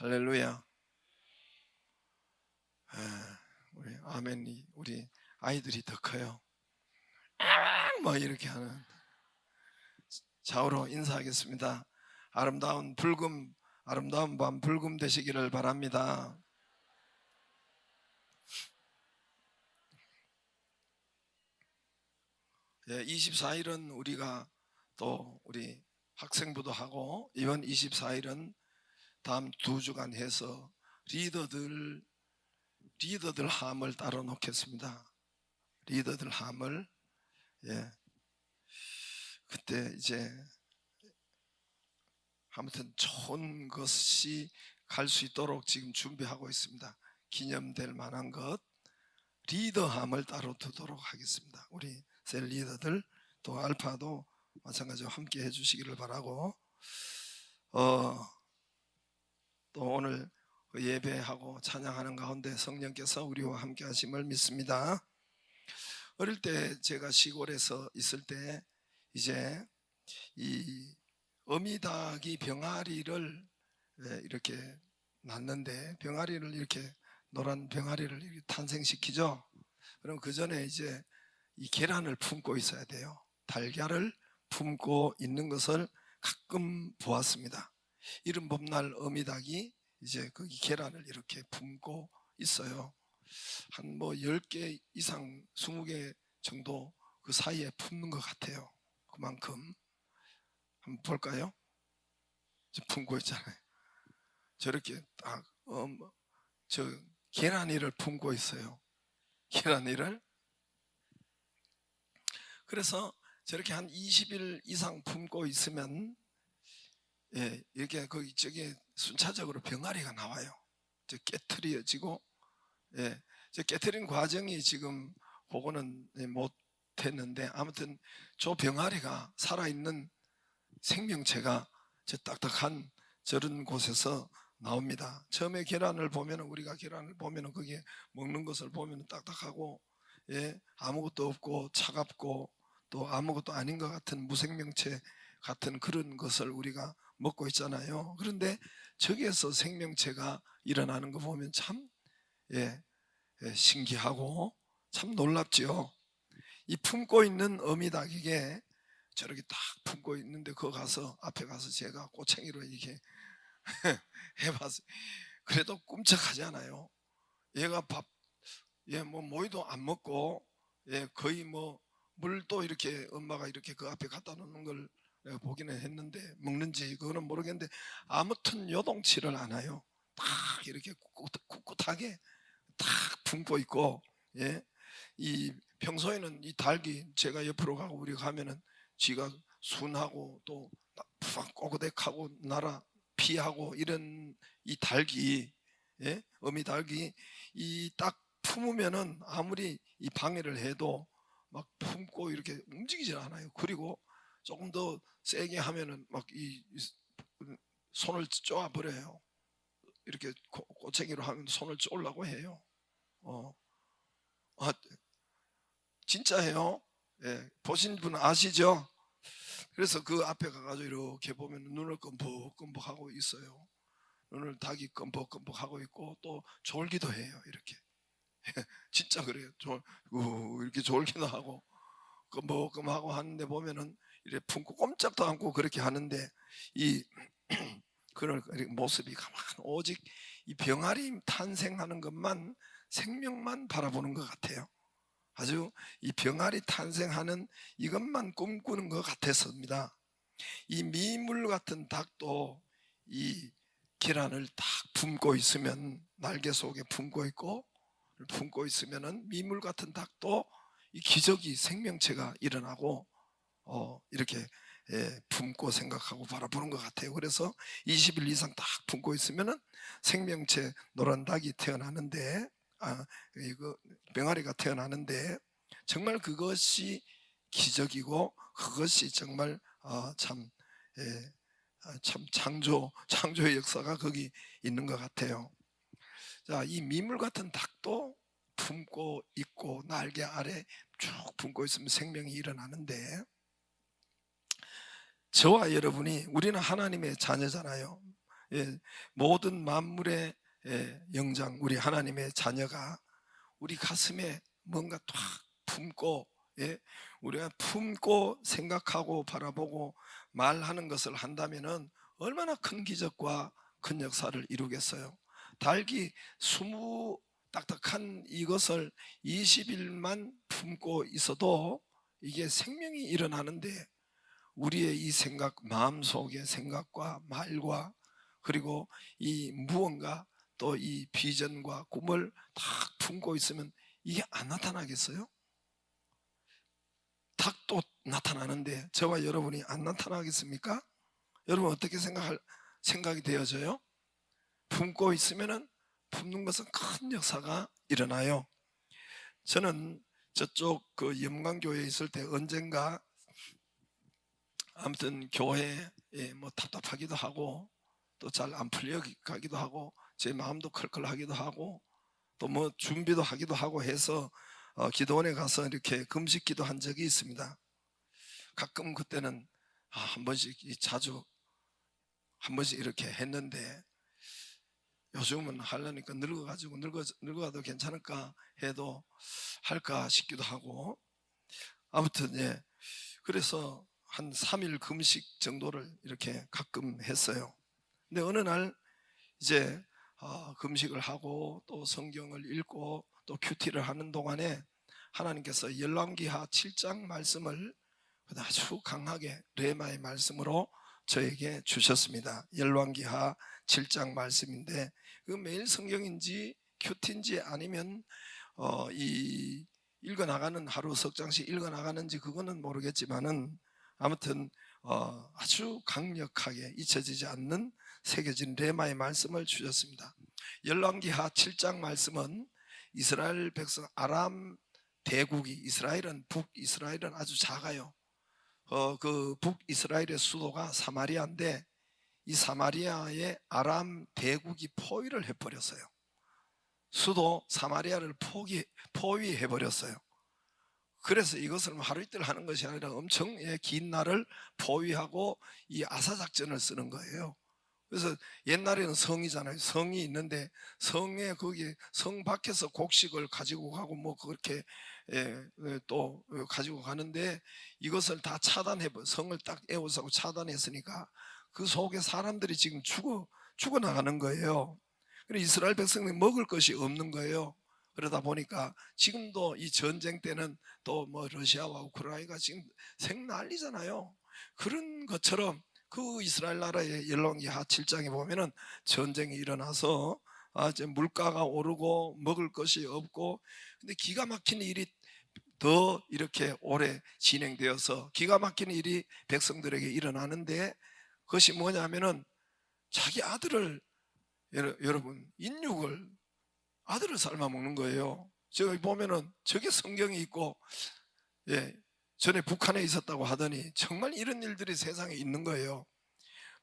할렐루야. 우리 아멘이 우리 아이들이 더 커요. 뭐 이렇게 하는. 좌우로 인사하겠습니다. 아름다운 밤 불금 되시기를 바랍니다. 예, 24일은 우리가 또 우리 학생부도 하고, 이번 24일은 다음 2주간 해서 리더들 함을 따로 놓겠습니다. 리더들 함을. 예, 그때 이제 아무튼 좋은 것이 갈 수 있도록 지금 준비하고 있습니다. 기념될 만한 것, 리더함을 따로 두도록 하겠습니다. 우리 셀 리더들, 또 알파도 마찬가지로 함께 해주시기를 바라고, 또 오늘 예배하고 찬양하는 가운데 성령께서 우리와 함께 하심을 믿습니다. 어릴 때 제가 시골에서 있을 때 이제 이 어미닭이 병아리를 이렇게 낳는데, 병아리를 이렇게 노란 병아리를 이렇게 탄생시키죠. 그럼 그 전에 이제 이 계란을 품고 있어야 돼요. 달걀을 품고 있는 것을 가끔 보았습니다. 이른 봄날 어미닭이 이제 거기 계란을 이렇게 품고 있어요. 한 10개 이상 20개 정도 그 사이에 품는 것 같아요. 그만큼. 한번 볼까요? 품고 있잖아요. 저렇게 딱 저 계란이를 품고 있어요. 계란이를. 그래서 저렇게 한 20일 이상 품고 있으면 이렇게 거기 저기 순차적으로 병아리가 나와요. 저 깨트려지고, 저 깨트린 과정이 지금 보고는 못 했는데, 아무튼 저 병아리가 살아있는 생명체가 저 딱딱한 저런 곳에서 나옵니다. 처음에 계란을 보면, 우리가 계란을 보면 거기에 먹는 것을 보면 딱딱하고, 아무것도 없고 차갑고 또 아무것도 아닌 것 같은 무생명체 같은 그런 것을 우리가 먹고 있잖아요. 그런데 저기에서 생명체가 일어나는 거 보면 참 신기하고 참 놀랍지요. 이 품고 있는 어미닭에게 저렇게 딱 품고 있는데, 그거 가서 앞에 가서 제가 꼬챙이로 이렇게 해봤어요. 그래도 끔찍하지 않아요. 얘가 뭐 모이도 안 먹고, 거의 뭐 물도 이렇게 엄마가 이렇게 그 앞에 갖다 놓는 걸 내가 보기는 했는데, 먹는지 그거는 모르겠는데 아무튼 요동치를 않아요. 딱 이렇게 꿋꿋하게 딱 품고 있고, 이 평소에는 이 닭이 제가 옆으로 가고 우리 가면은 쥐가 순하고 또 꼬고댁하고 날아 피하고 이런 이 닭이, 어미 닭이 이 딱 품으면은 아무리 이 방해를 해도 막 품고 이렇게 움직이질 않아요. 그리고 조금 더 세게 하면은 막 이 손을 쪼아 버려요. 이렇게 꼬챙이로 하면 손을 쪼려고 해요. 아, 진짜예요. 보신 분 아시죠? 그래서 그 앞에 가가지고 이렇게 보면 눈을 끔벅끔벅 하고 있어요. 눈을 닭이 끔벅끔벅 하고 있고 또 졸기도 해요. 이렇게. 진짜 그래요. 이렇게 졸기도 하고 끔벅끔벅 하고 하는데 보면은 이렇게 품고 꼼짝도 않고 그렇게 하는데, 이 그런 모습이 가만, 오직 이 병아리 탄생하는 것만, 생명만 바라보는 것 같아요. 아주 이 병아리 탄생하는 이것만 꿈꾸는 것 같았습니다. 이 미물 같은 닭도 이 계란을 딱 품고 있으면, 날개 속에 품고 있으면은 미물 같은 닭도 이 기적이, 생명체가 일어나고 이렇게 품고 생각하고 바라보는 것 같아요. 그래서 20일 이상 딱 품고 있으면은 생명체 노란 닭이 태어나는데, 이거 병아리가 태어나는데, 정말 그것이 기적이고 그것이 정말 참 창조의 역사가 거기 있는 것 같아요. 자, 이 미물 같은 닭도 품고 있고 날개 아래 쭉 품고 있으면 생명이 일어나는데, 저와 여러분이, 우리는 하나님의 자녀잖아요. 예, 모든 만물의 영장, 우리 하나님의 자녀가 우리 가슴에 뭔가 탁 품고, 우리가 품고 생각하고 바라보고 말하는 것을 한다면은 얼마나 큰 기적과 큰 역사를 이루겠어요. 닭이 20 딱딱한 이것을 20일만 품고 있어도 이게 생명이 일어나는데, 우리의 이 생각, 마음속의 생각과 말과 그리고 이 무언가 또 이 비전과 꿈을 딱 품고 있으면 이게 안 나타나겠어요? 닭도 나타나는데 저와 여러분이 안 나타나겠습니까? 여러분 어떻게 생각이 되어져요? 품고 있으면은 품는 것은 큰 역사가 일어나요. 저는 저쪽 그 염강교회에 있을 때 언젠가 아무튼 교회에 뭐 답답하기도 하고 또 잘 안 풀려가기도 하고 제 마음도 컬컬하기도 하고 또 뭐 준비도 하기도 하고 해서 기도원에 가서 이렇게 금식 기도한 적이 있습니다. 가끔 그때는 한 번씩, 자주 한 번씩 이렇게 했는데, 요즘은 하려니까 늙어가지고 늙어가도 괜찮을까 해도 할까 싶기도 하고, 아무튼 그래서 한 3일 금식 정도를 이렇게 가끔 했어요. 근데 어느 날 이제 금식을 하고 또 성경을 읽고 또 큐티를 하는 동안에 하나님께서 열왕기하 7장 말씀을 아주 강하게 레마의 말씀으로 저에게 주셨습니다. 열왕기하 7장 말씀인데, 그 매일 성경인지 큐티인지 아니면 이 읽어나가는 하루 석 장씩 읽어나가는지 그거는 모르겠지만은 아무튼 아주 강력하게 잊혀지지 않는 새겨진 레마의 말씀을 주셨습니다. 열왕기하 7장 말씀은 이스라엘 백성 아람 대국이, 이스라엘은 북이스라엘은 아주 작아요. 그 북이스라엘의 수도가 사마리아인데 이 사마리아의 아람 대국이 포위를 해버렸어요. 수도 사마리아를 포위해버렸어요. 그래서 이것을 하루 이틀 하는 것이 아니라 엄청 긴 날을 포위하고 이 아사작전을 쓰는 거예요. 그래서 옛날에는 성이잖아요. 성이 있는데 성에 거기 성 밖에서 곡식을 가지고 가고 뭐 그렇게 또 가지고 가는데, 이것을 다 성을 딱 에워싸고 차단했으니까 그 속에 사람들이 지금 죽어 나가는 거예요. 그래서 이스라엘 백성들이 먹을 것이 없는 거예요. 그러다 보니까 지금도 이 전쟁 때는 또 뭐 러시아와 우크라이나가 지금 생난리잖아요. 그런 것처럼 그 이스라엘 나라의 열왕기하 7장에 보면은 전쟁이 일어나서 이제 물가가 오르고 먹을 것이 없고, 근데 기가 막힌 일이 더 이렇게 오래 진행되어서 기가 막힌 일이 백성들에게 일어나는데, 그것이 뭐냐면은 자기 아들을, 여러분 인육을 아들을 삶아 먹는 거예요. 저기 보면은 저게 성경이 있고, 전에 북한에 있었다고 하더니 정말 이런 일들이 세상에 있는 거예요.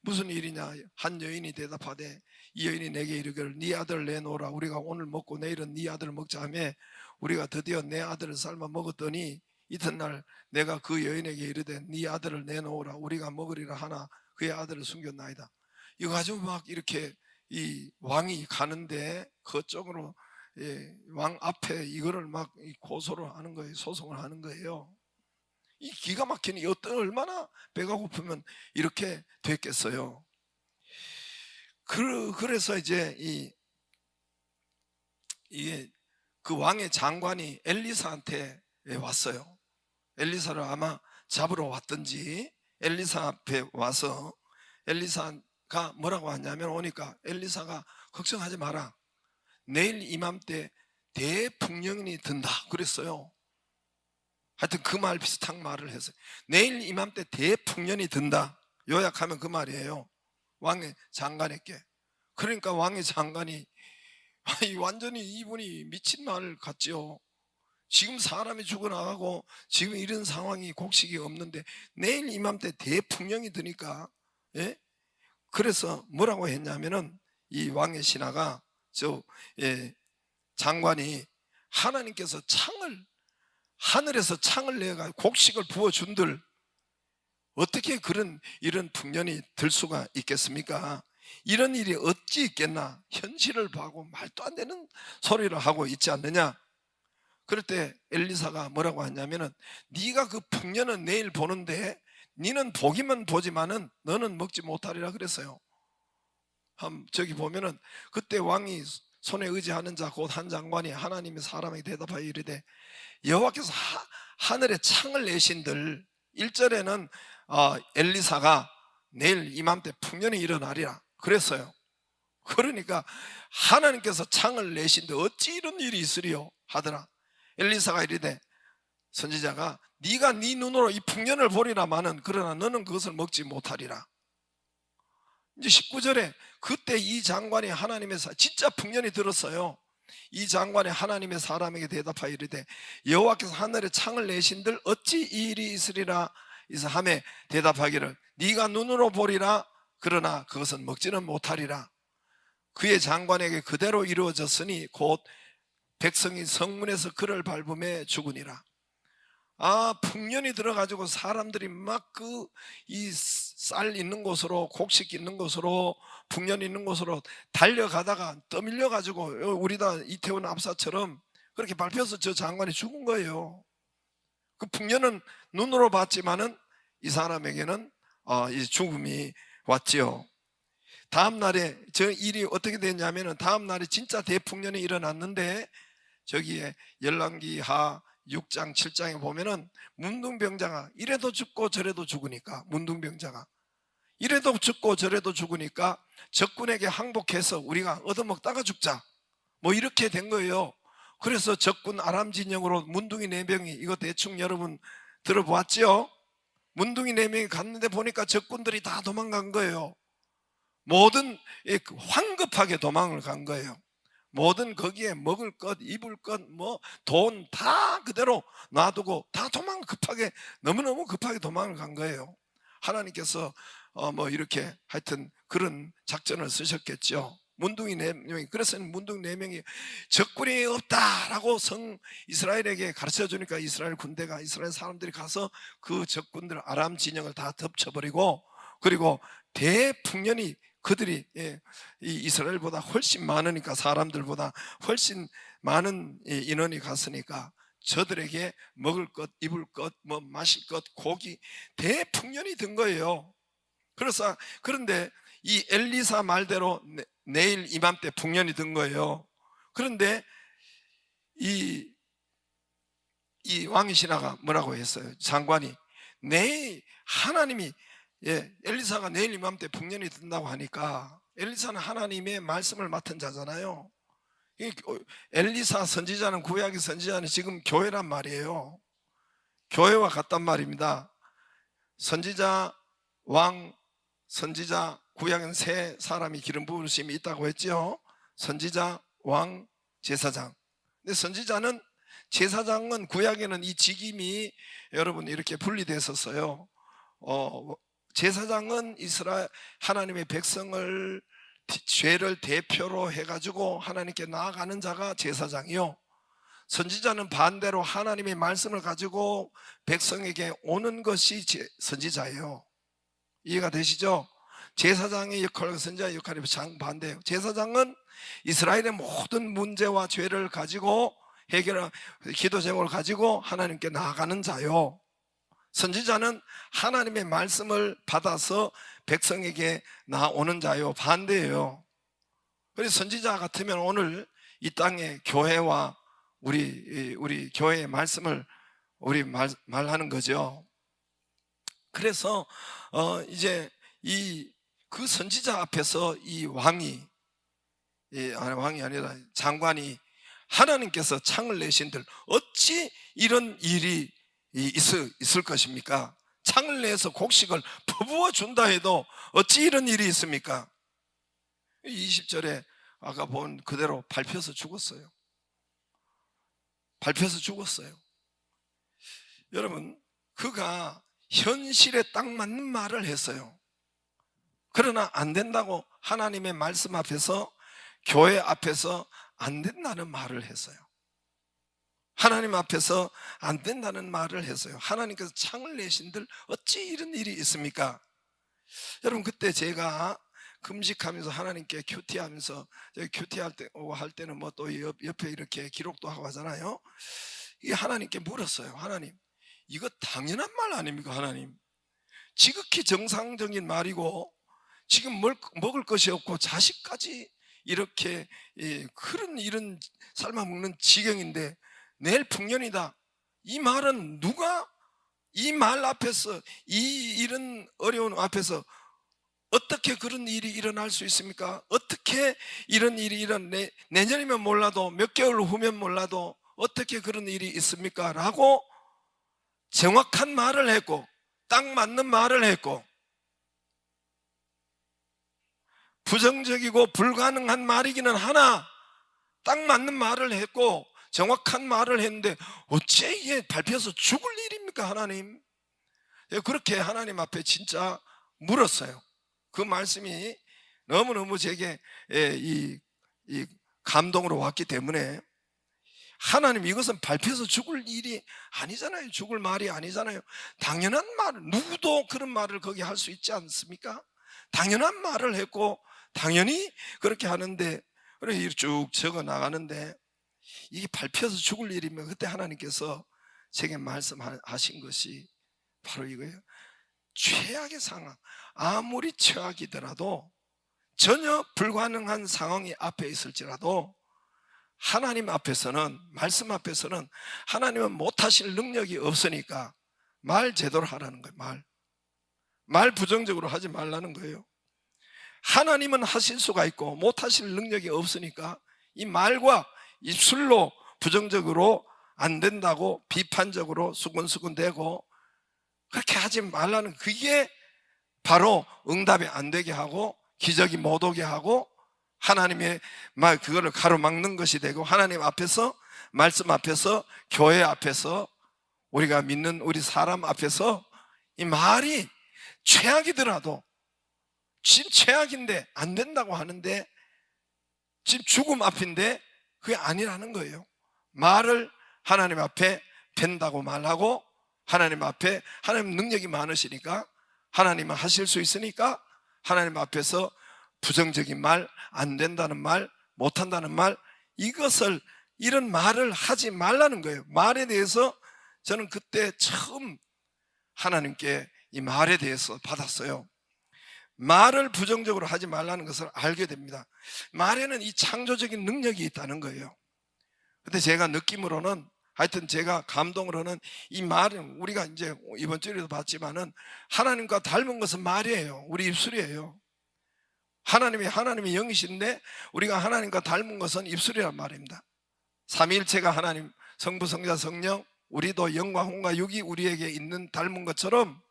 무슨 일이냐? 한 여인이 대답하되 이 여인이 내게 이르기를 네 아들을 내놓으라. 우리가 오늘 먹고 내일은 네 아들을 먹자 하며 우리가 드디어 내 아들을 삶아 먹었더니 이튿날 내가 그 여인에게 이르되 네 아들을 내놓으라. 우리가 먹으리라 하나 그의 아들을 숨겼나이다. 이거 가지고 막 이렇게 이 왕이 가는데 그쪽으로 왕 앞에 이거를 막 고소를 하는 거예요. 소송을 하는 거예요. 이 기가 막히니 얼마나 배가 고프면 이렇게 됐겠어요. 그래서 이제 이게 그 왕의 장관이 엘리사한테 왔어요. 엘리사를 아마 잡으러 왔든지 엘리사 앞에 와서 엘리사가 뭐라고 하냐면, 오니까 엘리사가 걱정하지 마라. 내일 이맘때 대풍령이 든다 그랬어요. 하여튼 그 말 비슷한 말을 했어요. 내일 이맘때 대풍년이 든다. 요약하면 그 말이에요. 왕의 장관에게. 그러니까 왕의 장관이 완전히 이분이 미친 말 같지요. 지금 사람이 죽어나가고 지금 이런 상황이 곡식이 없는데 내일 이맘때 대풍령이 드니까, 그래서 뭐라고 했냐면은 이 왕의 신하가 장관이 하나님께서 하늘에서 창을 내가 곡식을 부어준들 어떻게 이런 풍년이 들 수가 있겠습니까? 이런 일이 어찌 있겠나, 현실을 봐고 말도 안 되는 소리를 하고 있지 않느냐. 그럴 때 엘리사가 뭐라고 하냐면은, 네가 그 풍년은 내일 보는데 너는 보기만 보지만은 너는 먹지 못하리라 그랬어요. 저기 보면은, 그때 왕이 손에 의지하는 자 곧 한 장관이 하나님의 사람에게 대답하여 이르되, 여호와께서 하늘에 창을 내신들. 1절에는 엘리사가 내일 이맘때 풍년이 일어나리라 그랬어요. 그러니까 하나님께서 창을 내신데 어찌 이런 일이 있으리요 하더라. 엘리사가 이르되, 선지자가, 네가 네 눈으로 이 풍년을 보리라마는 그러나 너는 그것을 먹지 못하리라. 이제 19절에 그때 이 장관이 하나님의 진짜 풍년이 들었어요. 이 장관이 하나님의 사람에게 대답하여 이르되, 여호와께서 하늘에 창을 내신들 어찌 이 일이 있으리라 하매 대답하기를, 네가 눈으로 보리라 그러나 그것은 먹지는 못하리라. 그의 장관에게 그대로 이루어졌으니 곧 백성이 성문에서 그를 밟음에 죽으니라. 풍년이 들어가지고 사람들이 막 이 쌀 있는 곳으로, 곡식 있는 곳으로, 풍년 있는 곳으로 달려가다가 떠밀려 가지고 우리다 이태원 압사처럼 그렇게 밟혀서 저 장관이 죽은 거예요. 그 풍년은 눈으로 봤지만은 이 사람에게는 이 죽음이 왔지요. 다음 날에 저 일이 어떻게 됐냐면은, 다음 날에 진짜 대풍년이 일어났는데, 저기에 열왕기하 6장 7장에 보면은 문둥병자가 이래도 죽고 저래도 죽으니까, 문둥병자가 이래도 죽고 저래도 죽으니까 적군에게 항복해서 우리가 얻어먹다가 죽자, 뭐 이렇게 된 거예요. 그래서 적군 아람 진영으로 문둥이 4명이, 이거 대충 여러분 들어보았지요? 문둥이 4명이 갔는데 보니까 적군들이 다 도망간 거예요. 모든 황급하게 도망을 간 거예요. 모든 거기에 먹을 것, 입을 것, 뭐 돈 다 그대로 놔두고 다 급하게, 너무너무 급하게 도망을 간 거예요. 하나님께서 뭐 이렇게 하여튼 그런 작전을 쓰셨겠죠. 문둥이 4명이, 그래서 문둥이 4명이 적군이 없다라고 이스라엘에게 가르쳐 주니까 이스라엘 군대가, 이스라엘 사람들이 가서 그 적군들 아람 진영을 다 덮쳐버리고, 그리고 대풍년이, 그들이 이 이스라엘보다 훨씬 많으니까, 사람들보다 훨씬 많은 인원이 갔으니까 저들에게 먹을 것, 입을 것, 뭐 마실 것, 고기, 대풍년이 든 거예요. 그런데 이 엘리사 말대로 내일 이맘때 풍년이 든 거예요. 그런데 이 왕이 신하가 뭐라고 했어요? 장관이, 내일 하나님이, 엘리사가 내일 이맘때 풍년이 든다고 하니까, 엘리사는 하나님의 말씀을 맡은 자잖아요. 엘리사 선지자는, 구약의 선지자는 지금 교회란 말이에요. 교회와 같단 말입니다. 선지자, 왕, 선지자, 구약은 3사람이 기름 부으심이 있다고 했죠. 선지자, 왕, 제사장. 근데 선지자는, 제사장은 구약에는 이 직임이 여러분 이렇게 분리됐었어요. 제사장은 하나님의 백성을, 죄를 대표로 해가지고 하나님께 나아가는 자가 제사장이요, 선지자는 반대로 하나님의 말씀을 가지고 백성에게 오는 것이 선지자예요. 이해가 되시죠? 제사장의 역할과 선지자의 역할이 정반대예요. 제사장은 이스라엘의 모든 문제와 죄를 가지고 기도 제목을 가지고 하나님께 나아가는 자요, 선지자는 하나님의 말씀을 받아서 백성에게 나오는 자요, 반대예요. 그래서 선지자 같으면 오늘 이 땅의 교회와 우리 교회의 말씀을 우리 말하는 거죠. 그래서 이제 그 선지자 앞에서 이 왕이 아니라 장관이, 하나님께서 창을 내신들 어찌 이런 일이 있을 것입니까? 창을 내서 곡식을 퍼부어 준다 해도 어찌 이런 일이 있습니까? 20절에 아까 본 그대로 밟혀서 죽었어요. 밟혀서 죽었어요. 여러분, 그가 현실에 딱 맞는 말을 했어요. 그러나 안 된다고 하나님의 말씀 앞에서, 교회 앞에서 안 된다는 말을 했어요. 하나님 앞에서 안 된다는 말을 했어요. 하나님께서 창을 내신들 어찌 이런 일이 있습니까? 여러분, 그때 제가 금식하면서 하나님께 큐티하면서, 큐티할 때 할 때는 뭐 또 옆에 이렇게 기록도 하고 하잖아요. 이 하나님께 물었어요. 하나님, 이거 당연한 말 아닙니까? 하나님, 지극히 정상적인 말이고 지금 먹을 것이 없고 자식까지 이렇게 그런 이런 삶아 먹는 지경인데 내일 풍년이다. 이 말은 누가 이 말 앞에서, 이런 어려운 앞에서 어떻게 그런 일이 일어날 수 있습니까? 어떻게 이런 일이 내년이면 몰라도 몇 개월 후면 몰라도 어떻게 그런 일이 있습니까? 라고 정확한 말을 했고 딱 맞는 말을 했고, 부정적이고 불가능한 말이기는 하나 딱 맞는 말을 했고 정확한 말을 했는데 어째 이게 밟혀서 죽을 일입니까? 하나님, 그렇게 하나님 앞에 진짜 물었어요. 그 말씀이 너무너무 제게 이 감동으로 왔기 때문에, 하나님, 이것은 밟혀서 죽을 일이 아니잖아요. 죽을 말이 아니잖아요. 당연한 말, 누구도 그런 말을 거기 할 수 있지 않습니까? 당연한 말을 했고 당연히 그렇게 하는데, 그렇게 쭉 적어 나가는데 이게 밟혀서 죽을 일이면 그때 하나님께서 제게 말씀하신 것이 바로 이거예요. 최악의 상황, 아무리 최악이더라도, 전혀 불가능한 상황이 앞에 있을지라도 하나님 앞에서는, 말씀 앞에서는 하나님은 못하실 능력이 없으니까 말 제대로 하라는 거예요. 말 부정적으로 하지 말라는 거예요. 하나님은 하실 수가 있고 못하실 능력이 없으니까 이 말과 입술로 부정적으로 안 된다고 비판적으로 수근수근대고 그렇게 하지 말라는, 그게 바로 응답이 안 되게 하고 기적이 못 오게 하고 하나님의 말 그거를 가로막는 것이 되고, 하나님 앞에서, 말씀 앞에서, 교회 앞에서, 우리가 믿는 우리 사람 앞에서 이 말이 최악이더라도, 지금 최악인데 안 된다고 하는데 지금 죽음 앞인데 그게 아니라는 거예요. 말을 하나님 앞에 펜다고 말하고, 하나님 앞에, 하나님 능력이 많으시니까, 하나님은 하실 수 있으니까 하나님 앞에서 부정적인 말, 안 된다는 말, 못한다는 말, 이런 말을 하지 말라는 거예요. 말에 대해서 저는 그때 처음 하나님께 이 말에 대해서 받았어요. 말을 부정적으로 하지 말라는 것을 알게 됩니다. 말에는 이 창조적인 능력이 있다는 거예요. 근데 제가 느낌으로는, 하여튼 제가 감동으로는, 이 말은 우리가 이제 이번 주에도 봤지만은 하나님과 닮은 것은 말이에요. 우리 입술이에요. 하나님이 영이신데 우리가 하나님과 닮은 것은 입술이란 말입니다. 삼위일체가 하나님, 성부, 성자, 성령, 우리도 영과 혼과 육이 우리에게 있는 닮은 것처럼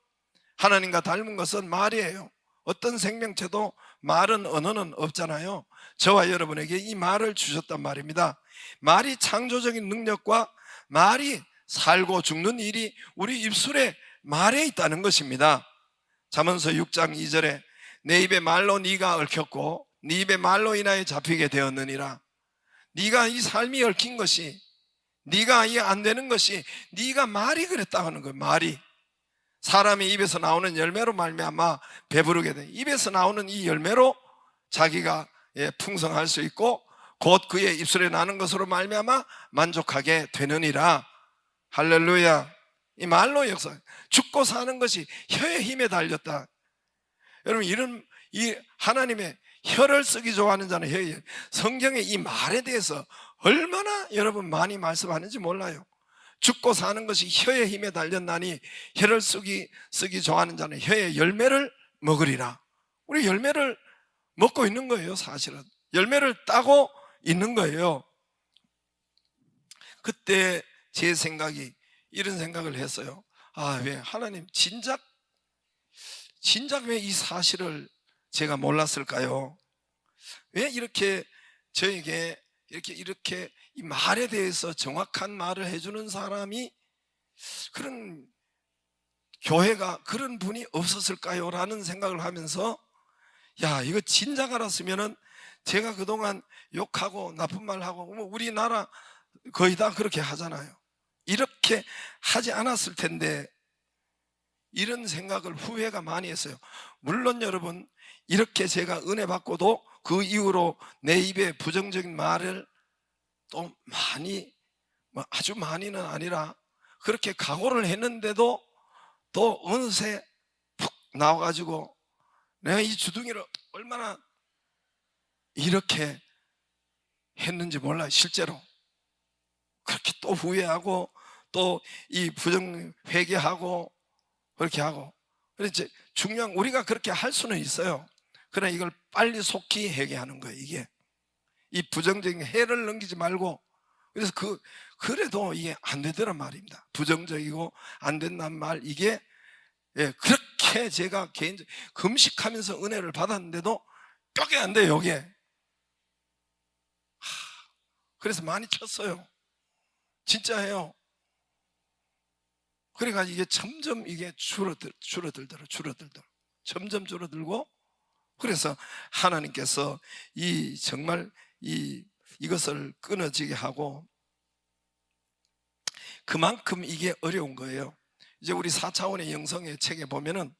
하나님과 닮은 것은 말이에요. 어떤 생명체도 말은, 언어는 없잖아요. 저와 여러분에게 이 말을 주셨단 말입니다. 말이 창조적인 능력과 말이 살고 죽는 일이 우리 입술에, 말에 있다는 것입니다. 잠언서 6장 2절에 내 입의 말로 네가 얽혔고 네 입의 말로 인하여 잡히게 되었느니라. 네가 이 삶이 얽힌 것이, 네가 이 안 되는 것이 네가 말이 그랬다고 하는 거예요. 말이, 사람이 입에서 나오는 열매로 말미암아 배부르게 돼. 입에서 나오는 이 열매로 자기가 풍성할 수 있고 곧 그의 입술에 나는 것으로 말미암아 만족하게 되느니라. 할렐루야. 이 말로 역사, 죽고 사는 것이 혀의 힘에 달렸다. 여러분, 이 하나님의 혀를 쓰기 좋아하는 자는 혀의, 성경의 이 말에 대해서 얼마나 여러분 많이 말씀하는지 몰라요. 죽고 사는 것이 혀의 힘에 달렸나니 혀를 쓰기 좋아하는 자는 혀의 열매를 먹으리라. 우리 열매를 먹고 있는 거예요. 사실은 열매를 따고 있는 거예요. 그때 제 생각이 이런 생각을 했어요. 왜 하나님 진작 왜 이 사실을 제가 몰랐을까요? 왜 이렇게 저에게 이렇게 이 말에 대해서 정확한 말을 해주는 사람이, 그런 교회가, 그런 분이 없었을까요? 라는 생각을 하면서, 이거 진작 알았으면은 제가 그동안 욕하고 나쁜 말 하고, 우리나라 거의 다 그렇게 하잖아요. 이렇게 하지 않았을 텐데, 이런 생각을 후회가 많이 했어요. 물론 여러분, 이렇게 제가 은혜 받고도 그 이후로 내 입에 부정적인 말을 또 많이, 아주 많이는 아니라 그렇게 각오를 했는데도 또 어느새 푹 나와가지고 내가 이 주둥이를 얼마나 이렇게 했는지 몰라요. 실제로 그렇게 또 후회하고 또 이 부정 회개하고 그렇게 하고. 그래서 중요한, 우리가 그렇게 할 수는 있어요. 그러나 이걸 빨리 속히 회개하는 거예요. 이게 이 부정적인 해를 넘기지 말고. 그래서 그래도 이게 안 되더란 말입니다. 부정적이고 안 된다는 말, 이게 그렇게 제가 개인적으로 금식하면서 은혜를 받았는데도 뼈가 안 돼요, 여기에. 그래서 많이 쳤어요. 진짜예요. 그러니까 이게 점점 이게 줄어들더라. 점점 줄어들고. 그래서 하나님께서 정말 이것을 끊어지게 하고, 그만큼 이게 어려운 거예요. 이제 우리 4차원의 영성의 책에 보면은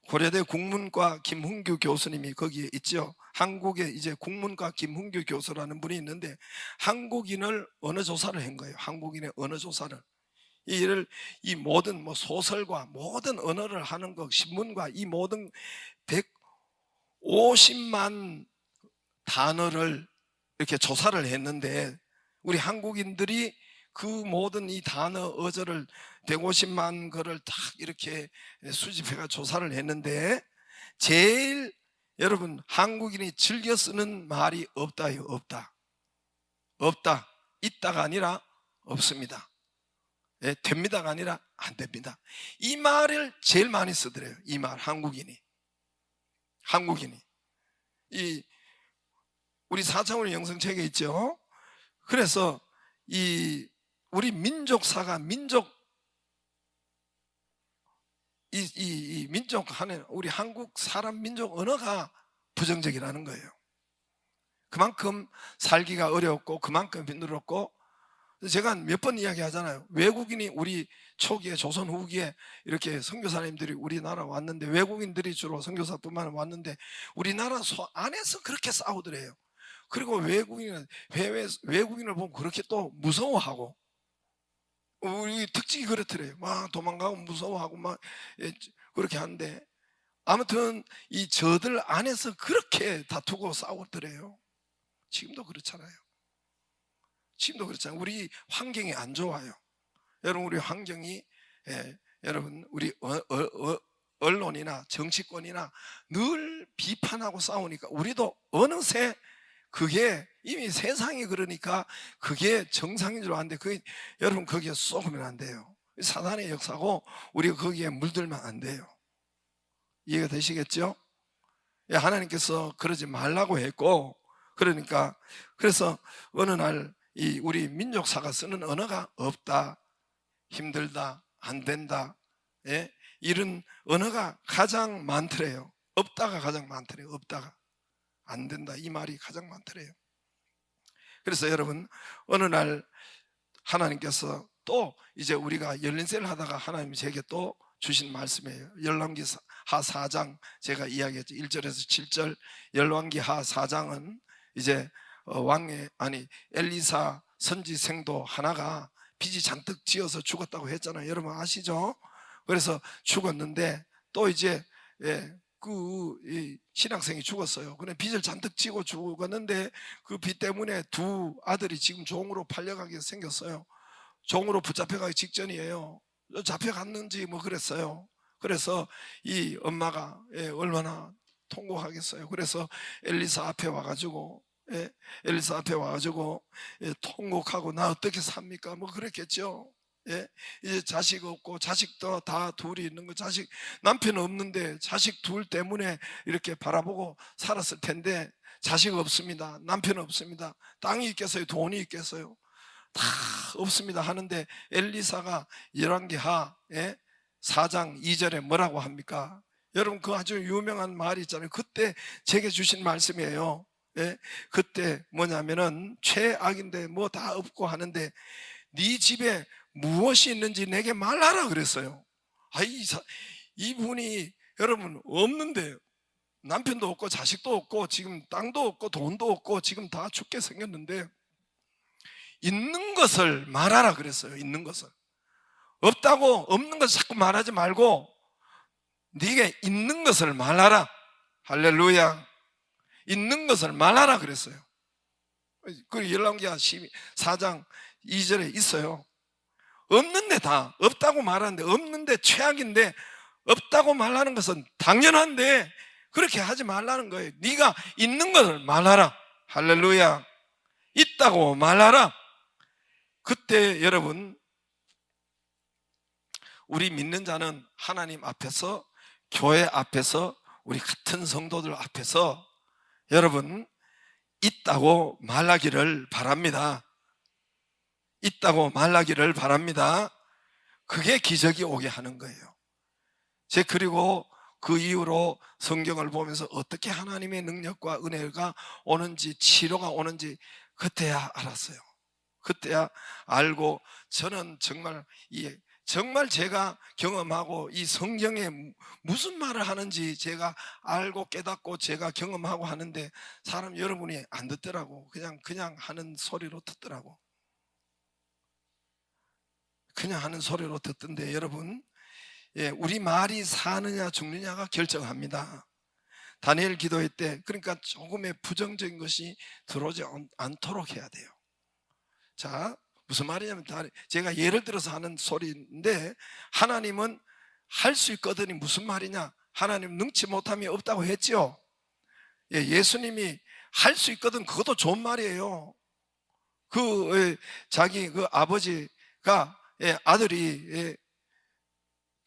고려대 국문과 김훈규 교수님이 거기에 있죠. 한국에 이제 국문과 김훈규 교수라는 분이 있는데, 한국인을 언어 조사를 한 거예요. 한국인의 언어 조사를. 이 모든 소설과 모든 언어를 하는 것, 신문과 이 모든 150만 단어를 이렇게 조사를 했는데, 우리 한국인들이 그 모든 이 단어 어조를 150만 거를 딱 이렇게 수집해가 조사를 했는데, 제일 여러분 한국인이 즐겨 쓰는 말이 없다요. 없다. 있다가 아니라 없습니다. 됩니다가 아니라 안 됩니다. 이 말을 제일 많이 쓰더래요. 이 말, 한국인이 우리 4차원의 영성책에 있죠. 그래서 우리 민족사가 민족 하는 우리 한국 사람 민족 언어가 부정적이라는 거예요. 그만큼 살기가 어렵고 그만큼 힘들었고, 제가 몇 번 이야기하잖아요. 외국인이 우리 초기에 조선 후기에 이렇게 선교사님들이 우리나라 왔는데, 외국인들이 주로 선교사뿐만 왔는데 우리나라 안에서 그렇게 싸우더래요. 그리고 외국인을 보면 그렇게 또 무서워하고, 우리 특징이 그렇더래요. 막 도망가고 무서워하고 막 그렇게 하는데, 아무튼 저들 안에서 그렇게 다투고 싸우더래요. 지금도 그렇잖아요. 우리 환경이 안 좋아요. 여러분, 우리 환경이 여러분 우리 언론이나 정치권이나 늘 비판하고 싸우니까 우리도 어느새 그게 이미 세상이 그러니까 그게 정상인 줄 아는데, 여러분 거기에 쏘면 안 돼요. 사단의 역사고 우리가 거기에 물들면 안 돼요. 이해가 되시겠죠? 하나님께서 그러지 말라고 했고, 그래서 어느 날 우리 민족사가 쓰는 언어가 없다, 힘들다, 안 된다, 이런 언어가 가장 많더래요. 없다가 가장 많더래요. 없다가 안 된다, 이 말이 가장 많더래요. 그래서 여러분, 어느 날 하나님께서 또 이제 우리가 열린세를 하다가 하나님이 제게 또 주신 말씀이에요. 열왕기하 4장 제가 이야기했죠. 1절에서 7절. 열왕기하 4장은 이제 엘리사 선지생도 하나가 빚이 잔뜩 지어서 죽었다고 했잖아요. 여러분 아시죠? 그래서 죽었는데 또 이제 신학생이 죽었어요. 근데 빚을 잔뜩 지고 죽었는데 그 빚 때문에 두 아들이 지금 종으로 팔려가게 생겼어요. 종으로 붙잡혀가기 직전이에요. 잡혀갔는지 그랬어요. 그래서 이 엄마가 얼마나 통곡하겠어요. 그래서 엘리사 앞에 와가지고 통곡하고, 나 어떻게 삽니까? 그랬겠죠. 이제 자식 없고, 자식도 다 둘이 있는 거, 남편 없는데 자식 둘 때문에 이렇게 바라보고 살았을 텐데, 자식 없습니다. 남편 없습니다. 땅이 있겠어요? 돈이 있겠어요? 다 없습니다 하는데, 엘리사가 열왕기하 4장 2절에 뭐라고 합니까? 여러분, 그 아주 유명한 말이 있잖아요. 그때 제게 주신 말씀이에요. 그때 뭐냐면은, 최악인데 다 없고 하는데 네 집에 무엇이 있는지 내게 말하라 그랬어요. 이분이 여러분 없는데 남편도 없고 자식도 없고 지금 땅도 없고 돈도 없고 지금 다 죽게 생겼는데 있는 것을 말하라 그랬어요. 있는 것을. 없다고 없는 것을 자꾸 말하지 말고 네가 있는 것을 말하라. 할렐루야. 있는 것을 말하라 그랬어요. 그 열왕기하 4장 2절에 있어요. 없는데 다 없다고 말하는데, 없는데 최악인데 없다고 말하는 것은 당연한데 그렇게 하지 말라는 거예요. 네가 있는 것을 말하라. 할렐루야. 있다고 말하라. 그때 여러분, 우리 믿는 자는 하나님 앞에서, 교회 앞에서, 우리 같은 성도들 앞에서 여러분 있다고 말하기를 바랍니다. 있다고 말하기를 바랍니다. 그게 기적이 오게 하는 거예요. 그리고 그 이후로 성경을 보면서 어떻게 하나님의 능력과 은혜가 오는지, 치료가 오는지 그때야 알았어요. 그때야 알고, 저는 정말 제가 경험하고 이 성경에 무슨 말을 하는지 제가 알고 깨닫고 제가 경험하고 하는데 여러분이 안 듣더라고. 그냥 하는 소리로 듣더라고. 그냥 하는 소리로 듣던데 여러분, 우리 말이 사느냐 죽느냐가 결정합니다. 다니엘 기도회 때 그러니까 조금의 부정적인 것이 들어오지 않도록 해야 돼요. 자, 무슨 말이냐면 제가 예를 들어서 하는 소리인데, 하나님은 할 수 있거든이 무슨 말이냐? 하나님 능치 못함이 없다고 했죠. 예수님이 할 수 있거든, 그것도 좋은 말이에요. 자기 아버지가, 아들이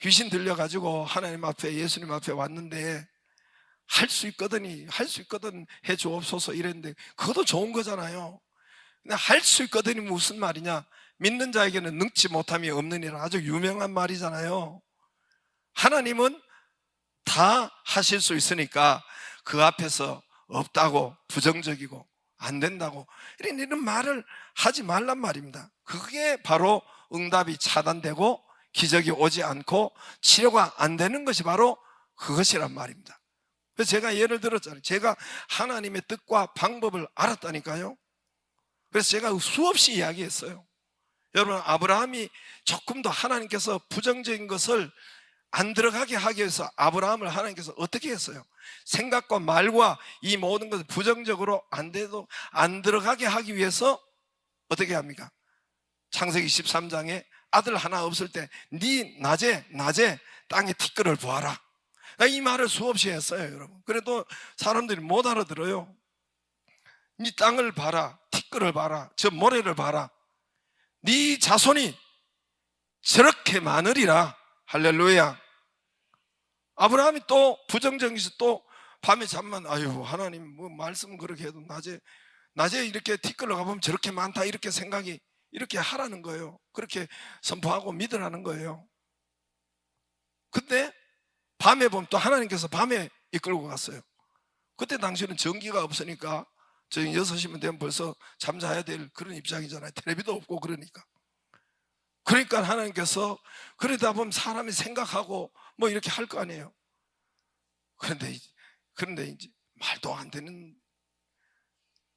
귀신 들려가지고 하나님 앞에, 예수님 앞에 왔는데 할 수 있거든 해 주옵소서 이랬는데 그것도 좋은 거잖아요. 근데 할 수 있거든이 무슨 말이냐? 믿는 자에게는 능치 못함이 없느니라, 아주 유명한 말이잖아요. 하나님은 다 하실 수 있으니까 그 앞에서 없다고, 부정적이고 안 된다고 이런 말을 하지 말란 말입니다. 그게 바로 응답이 차단되고 기적이 오지 않고 치료가 안 되는 것이 바로 그것이란 말입니다. 그래서 제가 예를 들었잖아요. 제가 하나님의 뜻과 방법을 알았다니까요. 그래서 제가 수없이 이야기했어요. 여러분, 아브라함이 조금 더 하나님께서 부정적인 것을 안 들어가게 하기 위해서 아브라함을 하나님께서 어떻게 했어요? 생각과 말과 이 모든 것을 부정적으로 안 들어가게 하기 위해서 어떻게 합니까? 창세기 13장에 아들 하나 없을 때 네 낮에 땅에 티끌을 보아라. 이 말을 수없이 했어요, 여러분. 그래도 사람들이 못 알아들어요. 네 땅을 봐라, 티끌을 봐라, 저 모래를 봐라. 네 자손이 저렇게 많으리라. 할렐루야. 아브라함이 또 부정적인 것이 또 밤에 잠만, 아유 하나님 뭐 말씀은 그렇게 해도 낮에 이렇게 티끌로 가보면 저렇게 많다, 이렇게 생각이, 이렇게 하라는 거예요. 그렇게 선포하고 믿으라는 거예요. 근데 밤에 보면 또 하나님께서 밤에 이끌고 갔어요. 그때 당시에는 전기가 없으니까 저희 6시면 되면 벌써 잠자야 될 그런 입장이잖아요. 텔레비도 없고 그러니까 하나님께서, 그러다 보면 사람이 생각하고 뭐 이렇게 할 거 아니에요. 그런데 이제 말도 안 되는,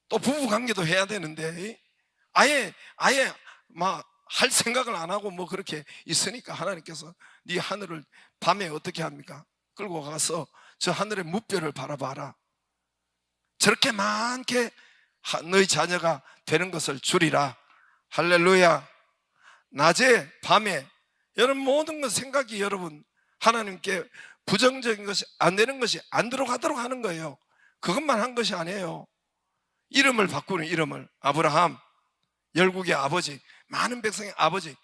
또 부부관계도 해야 되는데 아예 막 할 생각을 안 하고 뭐 그렇게 있으니까 하나님께서 네 하늘을 밤에 어떻게 합니까? 끌고 가서 저 하늘의 무별을 바라봐라. 저렇게 많게 너희 자녀가 되는 것을 주리라. 할렐루야. 낮에 밤에 여러분 모든 것 생각이, 여러분 하나님께 부정적인 것이 안 되는 것이 안 들어가도록 하는 거예요. 그것만 한 것이 아니에요. 이름을 바꾸는, 이름을, 아브라함 열국의 아버지, 많은 백성의 아버지,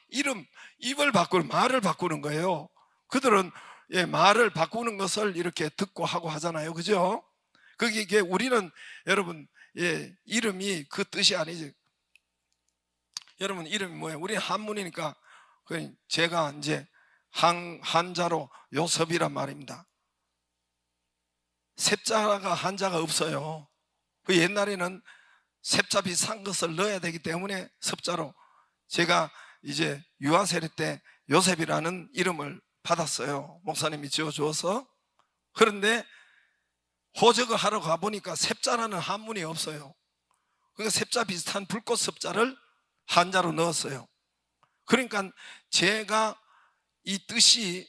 입을 바꾸는, 말을 바꾸는 거예요. 그들은 말을 바꾸는 것을 이렇게 듣고 하고 하잖아요. 그죠? 그게 우리는 여러분 이름이 그 뜻이 아니지. 여러분 이름이 뭐예요? 우리는 한문이니까 제가 이제 한자로 요섭이란 말입니다. 셉자가 한자가 없어요. 그 옛날에는 셉자 비싼 것을 넣어야 되기 때문에 섭자로, 제가 이제 유아 세례 때 요셉이라는 이름을 받았어요. 목사님이 지어주어서. 그런데 호적을 하러 가보니까 셉자라는 한문이 없어요. 그러니까 셉자 비슷한 불꽃 섭자를 한자로 넣었어요. 그러니까 제가 이 뜻이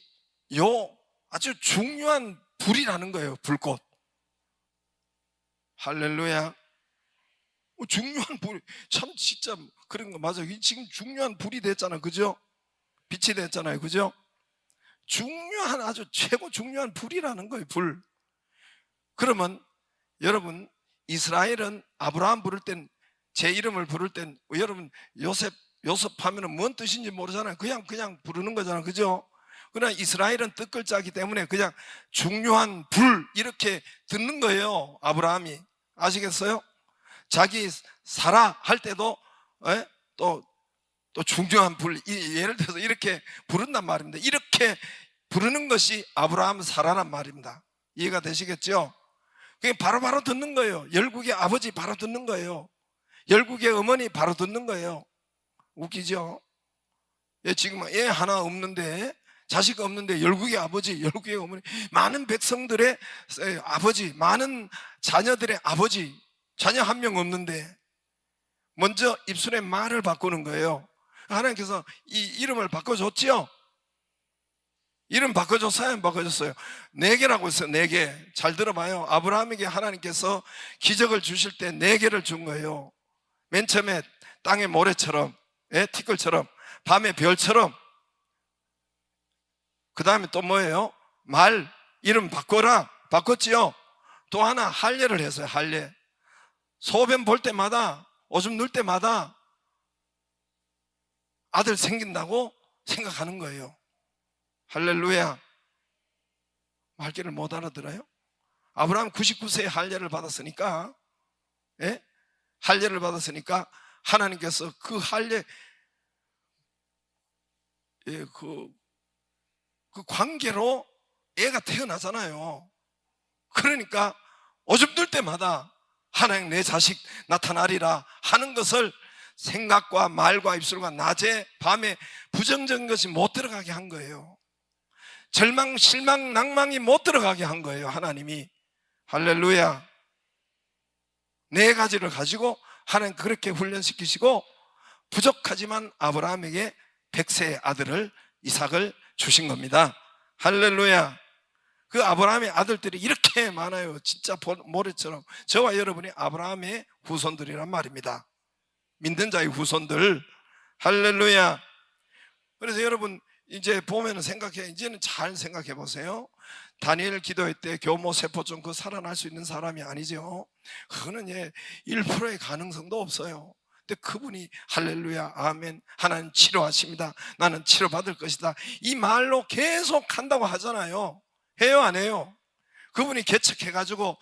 요 아주 중요한 불이라는 거예요. 불꽃. 할렐루야. 중요한 불, 참 진짜 그런 거 맞아요. 지금 중요한 불이 됐잖아요. 그죠? 빛이 됐잖아요. 그죠? 중요한, 아주 최고 중요한 불이라는 거예요. 불. 그러면 여러분, 이스라엘은 아브라함 부를 땐, 제 이름을 부를 땐, 여러분 요셉 하면은 뭔 뜻인지 모르잖아요. 그냥 부르는 거잖아요. 그죠? 그러나 이스라엘은 뜻글자이기 때문에 그냥 중요한 불 이렇게 듣는 거예요. 아브라함이. 아시겠어요? 자기 사라 할 때도 또 중요한 불, 예를 들어서 이렇게 부른단 말입니다. 이렇게 부르는 것이 아브라함 사라란 말입니다. 이해가 되시겠죠? 그게 바로 듣는 거예요. 열국의 아버지 바로 듣는 거예요. 열국의 어머니 바로 듣는 거예요. 웃기죠? 지금 애 하나 없는데, 자식 없는데 열국의 아버지, 열국의 어머니, 많은 백성들의 아버지, 많은 자녀들의 아버지, 자녀 한 명 없는데 먼저 입술에 말을 바꾸는 거예요. 하나님께서 이 이름을 바꿔줬지요? 이름 바꿔줬어요? 안 바꿔줬어요? 4개라고 했어요. 4개. 잘 들어봐요. 아브라함에게 하나님께서 기적을 주실 때 4개를 준 거예요. 맨 처음에 땅의 모래처럼, 티끌처럼, 밤의 별처럼. 그 다음에 또 뭐예요? 말, 이름 바꿔라. 바꿨지요? 또 하나 할례를 했어요. 할례. 소변 볼 때마다, 오줌 눌 때마다 아들 생긴다고 생각하는 거예요. 할렐루야. 말귀를 못 알아들어요? 아브라함 99세에 할례를 받았으니까, 할례를 받았으니까 하나님께서 그 할례, 그 관계로 애가 태어나잖아요. 그러니까 오줌 눌 때마다 하나님 내 자식 나타나리라 하는 것을 생각과 말과 입술과 낮에 밤에 부정적인 것이 못 들어가게 한 거예요. 절망, 실망, 낭망이 못 들어가게 한 거예요. 하나님이. 할렐루야. 4가지를 가지고 하나님 그렇게 훈련시키시고 부족하지만 아브라함에게 100세의 아들을 이삭을 주신 겁니다. 할렐루야. 그 아브라함의 아들들이 이렇게 많아요. 진짜 모래처럼. 저와 여러분이 아브라함의 후손들이란 말입니다. 믿는 자의 후손들. 할렐루야. 그래서 여러분 이제 보면은 이제는 잘 생각해 보세요. 다니엘 기도회 때 교모 세포종 그 살아날 수 있는 사람이 아니죠. 그거는 1%의 가능성도 없어요. 근데 그분이 할렐루야 아멘 하나님 치료하십니다. 나는 치료받을 것이다. 이 말로 계속 한다고 하잖아요. 해요 안 해요? 그분이 개척해가지고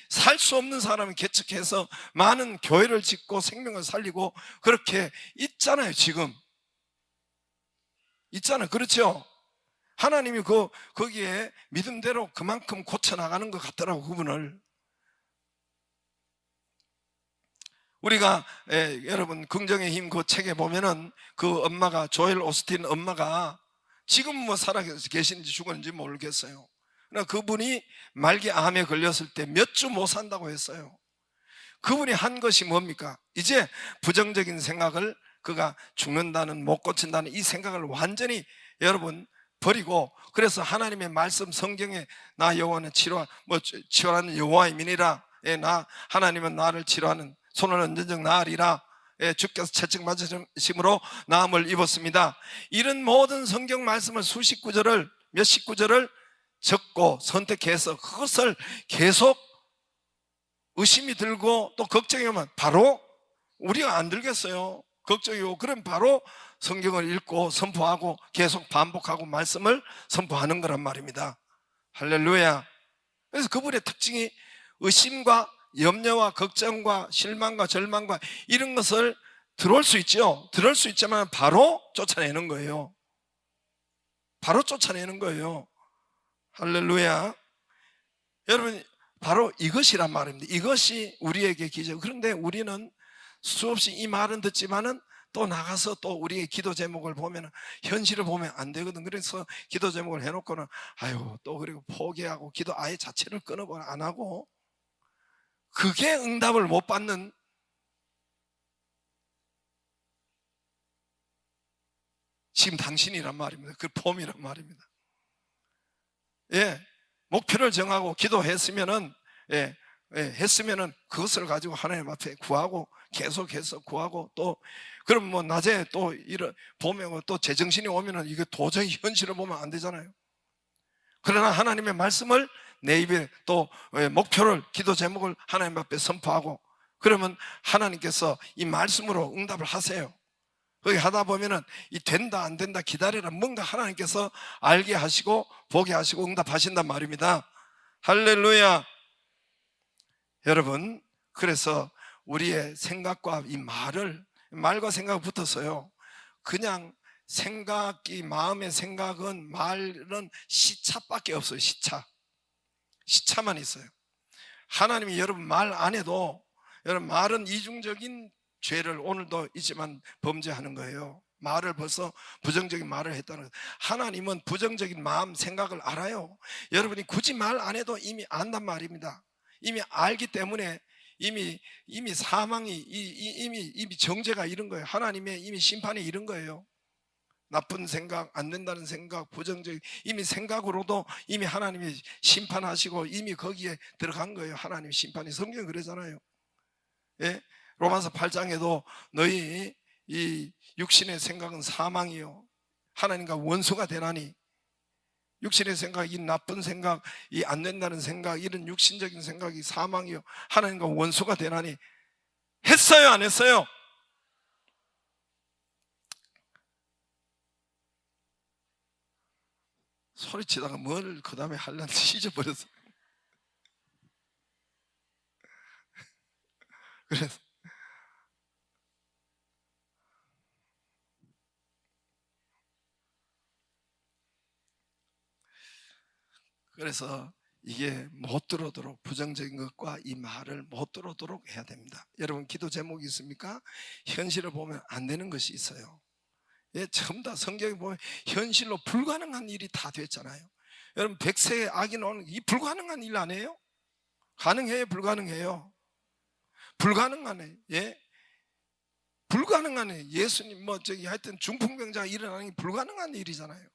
살 수 없는 사람이 개척해서 많은 교회를 짓고 생명을 살리고 그렇게 있잖아요. 지금 있잖아요. 그렇죠? 하나님이 거기에 믿음대로 그만큼 고쳐나가는 것 같더라고. 그분을 우리가 여러분 긍정의 힘 그 책에 보면은 그 엄마가 조엘 오스틴 엄마가 지금 뭐 살아 계시는지 죽었는지 모르겠어요. 그러나 그분이 말기 암에 걸렸을 때 몇 주 못 산다고 했어요. 그분이 한 것이 뭡니까? 이제 부정적인 생각을 그가 죽는다는 못 고친다는 이 생각을 완전히 여러분 버리고 그래서 하나님의 말씀 성경에 나 여호와는 치료하는 여호와의 민이라 나 하나님은 나를 치료하는 손을 언제적 나으리라 주께서 채찍 맞으심으로 나음을 입었습니다. 이런 모든 성경 말씀을 수십 구절을 몇십 구절을 적고 선택해서 그것을 계속 의심이 들고 또 걱정이 오면 바로 우리가 안 들겠어요. 걱정이 오고 그럼 바로 성경을 읽고 선포하고 계속 반복하고 말씀을 선포하는 거란 말입니다. 할렐루야. 그래서 그분의 특징이 의심과 염려와 걱정과 실망과 절망과 이런 것을 들어올 수 있죠. 들어올 수 있지만 바로 쫓아내는 거예요. 바로 쫓아내는 거예요. 할렐루야. 여러분 바로 이것이란 말입니다. 이것이 우리에게 기적. 그런데 우리는 수없이 이 말은 듣지만은 또 나가서 또 우리의 기도 제목을 보면 현실을 보면 안 되거든. 그래서 기도 제목을 해놓고는 아유 또 그리고 포기하고 기도 아예 자체를 끊어버려 안 하고, 그게 응답을 못 받는 지금 당신이란 말입니다. 그 폼이란 말입니다. 예, 목표를 정하고 기도했으면은 했으면은 그것을 가지고 하나님 앞에 구하고 계속해서 구하고, 또 그럼 뭐 낮에 또 이런 보면 또 제정신이 오면은 이게 도저히 현실을 보면 안 되잖아요. 그러나 하나님의 말씀을 내 입에 또 목표를 기도 제목을 하나님 앞에 선포하고, 그러면 하나님께서 이 말씀으로 응답을 하세요. 그렇게 하다 보면은 이 된다 안 된다 기다려라, 뭔가 하나님께서 알게 하시고 보게 하시고 응답하신단 말입니다. 할렐루야. 여러분, 그래서 우리의 생각과 이 말과 생각 붙었어요. 그냥 생각이, 마음의 생각은, 말은 시차밖에 없어요. 시차만 있어요. 하나님이 여러분 말 안 해도, 여러분 말은 이중적인 죄를 오늘도 있지만 범죄하는 거예요. 말을 벌써 부정적인 말을 했다는 거예요. 하나님은 부정적인 마음 생각을 알아요. 여러분이 굳이 말 안 해도 이미 안단 말입니다. 이미 알기 때문에 이미 사망이 이미 정죄가 이런 거예요. 하나님의 이미 심판이 이런 거예요. 나쁜 생각, 안 된다는 생각, 부정적인 이미 생각으로도 이미 하나님이 심판하시고 이미 거기에 들어간 거예요. 하나님 심판이. 성경이 그러잖아요. 예? 로마서 8장에도 너희 이 육신의 생각은 사망이요 하나님과 원수가 되나니, 육신의 생각, 이 나쁜 생각, 이 안 된다는 생각, 이런 육신적인 생각이 사망이요 하나님과 원수가 되나니 했어요, 안 했어요? 소리치다가 뭘 그 다음에 하려는지 잊어버렸어요. 그래서 이게 못 들어오도록, 부정적인 것과 이 말을 못 들어오도록 해야 됩니다. 여러분 기도 제목이 있습니까? 현실을 보면 안 되는 것이 있어요. 예, 전부 다 성경에 보면 현실로 불가능한 일이 다 됐잖아요. 여러분 백세의 악이 나오는 이 불가능한 일 아니에요? 가능해요, 불가능해요? 불가능하네. 예, 불가능하네. 예수님 뭐 저기 하여튼 중풍병자가 일어나는 게 불가능한 일이잖아요.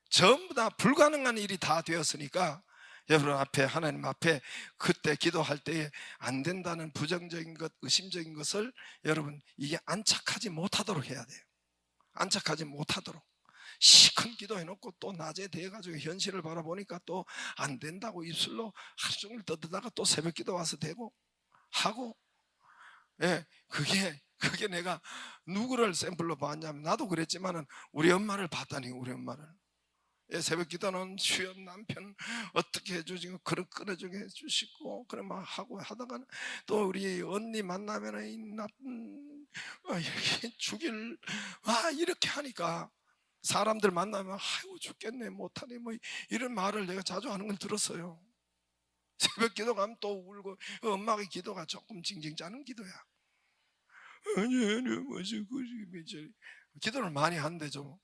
전부 다 불가능한 일이 다 되었으니까 여러분 앞에, 하나님 앞에 그때 기도할 때에 안 된다는 부정적인 것, 의심적인 것을 여러분 이게 안착하지 못하도록 해야 돼요. 안착하지 못하도록 시큰 기도해놓고 또 낮에 돼가지고 현실을 바라보니까 또 안 된다고 입술로 하루 종일 떠들다가 또 새벽 기도 와서 되고 하고, 예, 그게 내가 누구를 샘플로 봤냐면, 나도 그랬지만은 우리 엄마를 봤다니. 우리 엄마를, 예, 새벽 기도는 주여 남편 어떻게 해주시고 그릇 끊어주게 해주시고 그래 막 하고 하다가는 또 우리 언니 만나면은 이 나쁜 이렇게 죽일 이렇게 하니까 사람들 만나면 아이고 죽겠네 못하네 뭐 이런 말을 내가 자주 하는 걸 들었어요. 새벽 기도 가면 또 울고, 엄마의 기도가 조금 징징 짜는 기도야. 기도를 많이 한대 좀.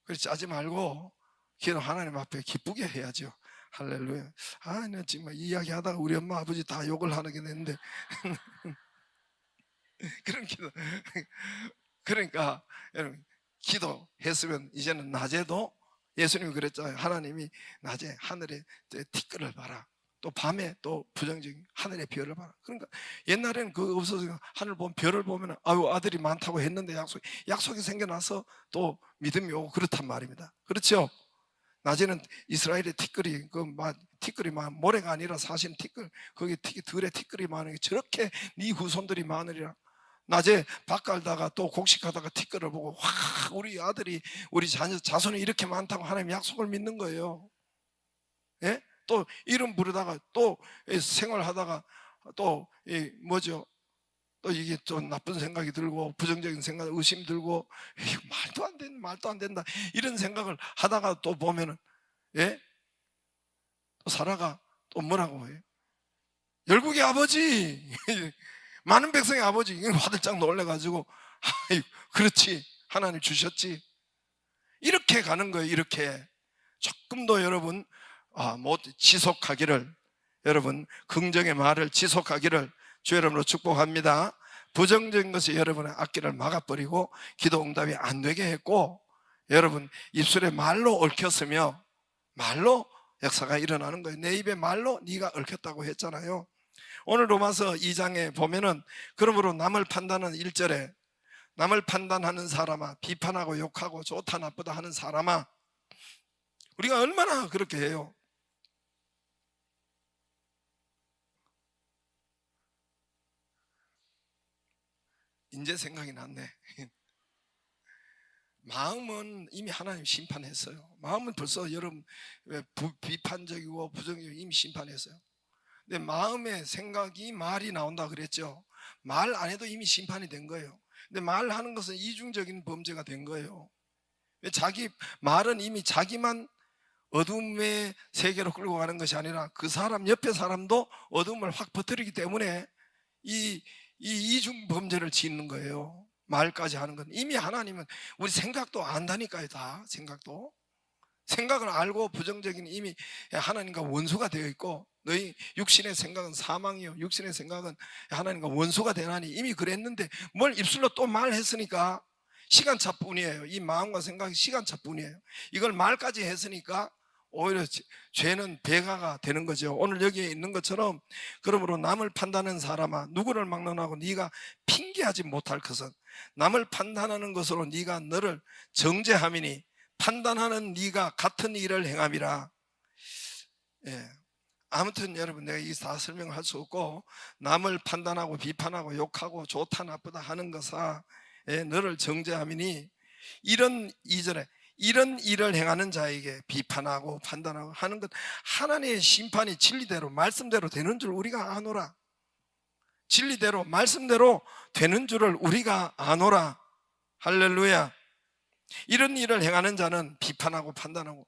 그래서 짜지 말고 기도 하나님 앞에 기쁘게 해야죠. 할렐루야. 나 정말 이야기하다가 우리 엄마 아버지 다 욕을 하게 됐는데 그런 기도. 그러니까 여러분 기도했으면 이제는 낮에도, 예수님이 그랬잖아요. 하나님이 낮에 하늘에 티끌을 봐라, 또 밤에 또 부정적인 하늘의 별을 봐라. 그러니까 옛날에는 그거 없어서 하늘 보면 별을 보면 아유 아들이 많다고 했는데 약속이 생겨나서 또 믿음이 오고 그렇단 말입니다. 그렇죠? 낮에는 이스라엘의 티끌이 막 모래가 아니라 사실 티끌, 거기 들에 티끌이 많은 게 저렇게 네 후손들이 많으리라. 낮에 밥 갈다가 또 곡식하다가 티끌을 보고 와 우리 아들이 우리 자손이 이렇게 많다고 하나님 약속을 믿는 거예요. 예? 또 이름 부르다가 또 생활하다가 또 뭐죠? 또 이게 좀 나쁜 생각이 들고 부정적인 생각, 의심 들고 말도 안 된다 이런 생각을 하다가 또 보면은 예? 또 사라가 또 뭐라고 해요? 열국의 아버지 많은 백성의 아버지 화들짝 놀래가지고 아이, 그렇지, 하나님 주셨지, 이렇게 가는 거예요. 이렇게 조금 더 여러분 못 지속하기를, 여러분 긍정의 말을 지속하기를 주 여러분으로 축복합니다. 부정적인 것이 여러분의 앞길을 막아버리고 기도 응답이 안 되게 했고, 여러분 입술에 말로 얽혔으며 말로 역사가 일어나는 거예요. 내 입에 말로 네가 얽혔다고 했잖아요. 오늘 로마서 2장에 보면은 그러므로 남을 판단하는 1절에 남을 판단하는 사람아, 비판하고 욕하고 좋다 나쁘다 하는 사람아, 우리가 얼마나 그렇게 해요. 이제 생각이 났네. 마음은 이미 하나님 심판했어요. 마음은 벌써 여러분 비판적이고 부정적이고 이미 심판했어요. 근데 마음의 생각이 말이 나온다 그랬죠. 말 안 해도 이미 심판이 된 거예요. 근데 말하는 것은 이중적인 범죄가 된 거예요. 자기 말은 이미 자기만 어둠의 세계로 끌고 가는 것이 아니라 그 사람 옆에 사람도 어둠을 확 퍼뜨리기 때문에 이 이중 범죄를 짓는 거예요. 말까지 하는 건 이미 하나님은 우리 생각도 안다니까요. 다 생각을 알고 부정적인 이미 하나님과 원수가 되어 있고, 너희 육신의 생각은 사망이요 육신의 생각은 하나님과 원수가 되나니, 이미 그랬는데 뭘 입술로 또 말했으니까 시간차뿐이에요. 이 마음과 생각이 시간차뿐이에요. 이걸 말까지 했으니까 오히려 죄는 배가가 되는 거죠. 오늘 여기에 있는 것처럼 그러므로 남을 판단하는 사람아, 누구를 막론하고 네가 핑계하지 못할 것은 남을 판단하는 것으로 네가 너를 정죄함이니 판단하는 네가 같은 일을 행함이라. 예. 아무튼 여러분 내가 이 다 설명을 할 수 없고, 남을 판단하고 비판하고 욕하고 좋다 나쁘다 하는 것아 너를 정죄함이니, 이런 2절에 이런 일을 행하는 자에게 비판하고 판단하고 하는 것, 하나님의 심판이 진리대로 말씀대로 되는 줄 우리가 아노라. 진리대로 말씀대로 되는 줄을 우리가 아노라. 할렐루야. 이런 일을 행하는 자는 비판하고 판단하고,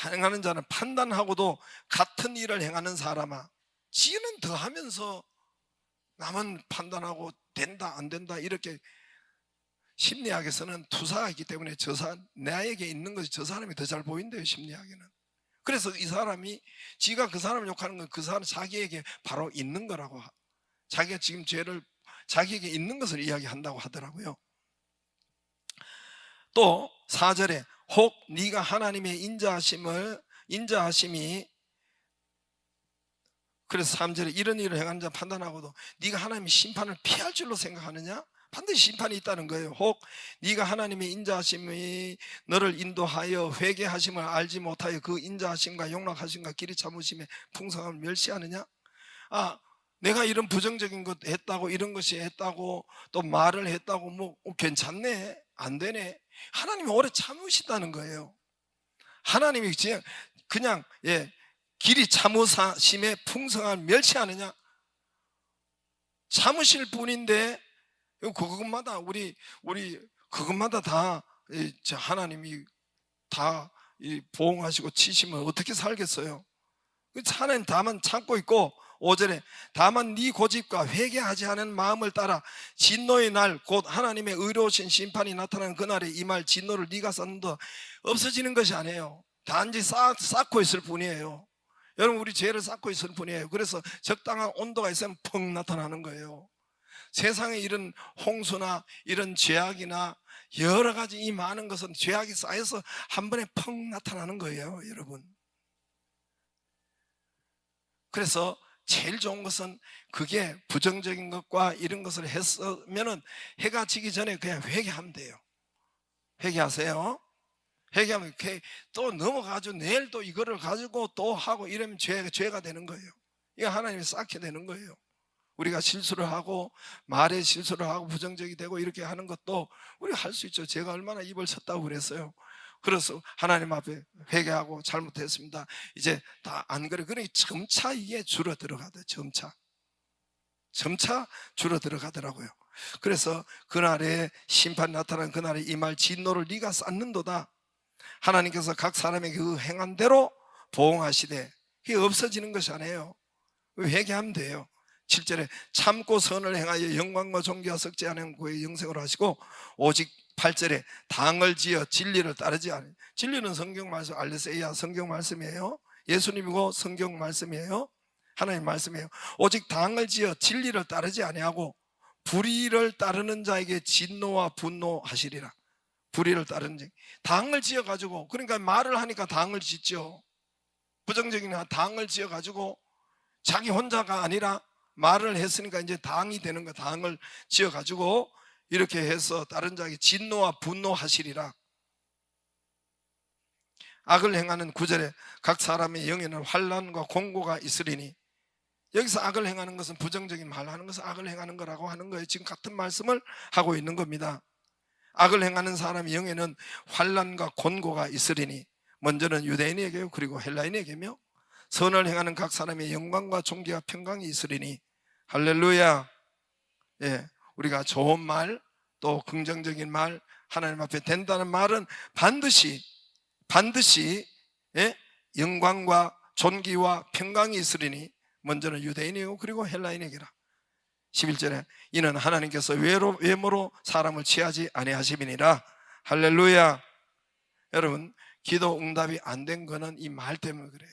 행하는 자는 판단하고도 같은 일을 행하는 사람아, 지는 더 하면서 남은 판단하고 된다 안 된다 이렇게, 심리학에서는 투사가 있기 때문에 나에게 있는 것이 저 사람이 더 잘 보인대요, 심리학에는. 그래서 이 사람이 지가 그 사람을 욕하는 건 그 사람 자기에게 바로 있는 거라고, 자기가 지금 죄를 자기에게 있는 것을 이야기한다고 하더라고요. 또 4절에 혹 네가 하나님의 인자하심이, 그래서 3절에 이런 일을 행하는 자 판단하고도 네가 하나님의 심판을 피할 줄로 생각하느냐? 반드시 심판이 있다는 거예요. 혹 네가 하나님의 인자하심이 너를 인도하여 회개하심을 알지 못하여 그 인자하심과 용납하심과 길이 참으심의 풍성함을 멸시하느냐? 내가 이런 부정적인 것 했다고, 이런 것이 했다고, 또 말을 했다고 뭐 괜찮네 안 되네, 하나님이 오래 참으신다는 거예요. 하나님이 그냥 길이 참으심의 풍성함을 멸시하느냐? 참으실 분인데 그것마다 우리 그것마다 다 하나님이 다 보응하시고 치시면 어떻게 살겠어요? 하나님 다만 참고 있고, 5절에 다만 네 고집과 회개하지 않은 마음을 따라 진노의 날 곧 하나님의 의로우신 심판이 나타나는 그날에 이 말 진노를 네가 쌓는다 없어지는 것이 아니에요. 단지 쌓고 있을 뿐이에요. 여러분 우리 죄를 쌓고 있을 뿐이에요. 그래서 적당한 온도가 있으면 펑 나타나는 거예요. 세상에 이런 홍수나 이런 죄악이나 여러 가지 이 많은 것은 죄악이 쌓여서 한 번에 펑 나타나는 거예요, 여러분. 그래서 제일 좋은 것은 그게 부정적인 것과 이런 것을 했으면은 해가 지기 전에 그냥 회개하면 돼요. 회개하세요. 회개하면 또 넘어가지고 내일 또 이거를 가지고 또 하고 이러면 죄가 되는 거예요. 이거 하나님이 쌓게 되는 거예요. 우리가 실수를 하고 말에 실수를 하고 부정적이 되고 이렇게 하는 것도 우리가 할 수 있죠. 제가 얼마나 입을 쳤다고 그랬어요. 그래서 하나님 앞에 회개하고 잘못했습니다, 이제 다 안 그래. 그러니 점차 이게 줄어들어가더라고요. 점차 줄어들어가더라고요. 그래서 그날에 심판이 나타나는 그날에 이 말 진노를 네가 쌓는도다. 하나님께서 각 사람에게 그 행한 대로 보응하시되, 이게 없어지는 것이 아니에요. 회개하면 돼요. 7절에 참고 선을 행하여 영광과 존귀와 썩지 않은 그의 영생으로 하시고 오직 8절에 당을 지어 진리를 따르지 않아요. 진리는 성경 말씀, 알레세이아 성경 말씀이에요. 예수님이고 성경 말씀이에요. 하나님 말씀이에요. 오직 당을 지어 진리를 따르지 아니하고 불의를 따르는 자에게 진노와 분노하시리라. 불의를 따르는 자, 당을 지어 가지고, 그러니까 말을 하니까 당을 짓죠. 부정적인 당을 지어 가지고 자기 혼자가 아니라 말을 했으니까 이제 당이 되는 거, 당을 지어 가지고 이렇게 해서 다른 자에게 진노와 분노하시리라. 악을 행하는 9절에 각 사람의 영에는 환난과 공고가 있으리니, 여기서 악을 행하는 것은 부정적인 말을 하는 것은 악을 행하는 거라고 하는 거예요. 지금 같은 말씀을 하고 있는 겁니다. 악을 행하는 사람의 영에는 환난과 곤고가 있으리니, 먼저는 유대인에게요 그리고 헬라인에게며 선을 행하는 각 사람의 영광과 존귀와 평강이 있으리니. 할렐루야. 예, 우리가 좋은 말, 또 긍정적인 말, 하나님 앞에 된다는 말은 반드시 예, 영광과 존귀와 평강이 있으리니, 먼저는 유대인이고 그리고 헬라인에게라. 11절에 이는 하나님께서 외모로 사람을 취하지 아니하심이니라. 할렐루야. 여러분, 기도 응답이 안 된 거는 이 말 때문에 그래요.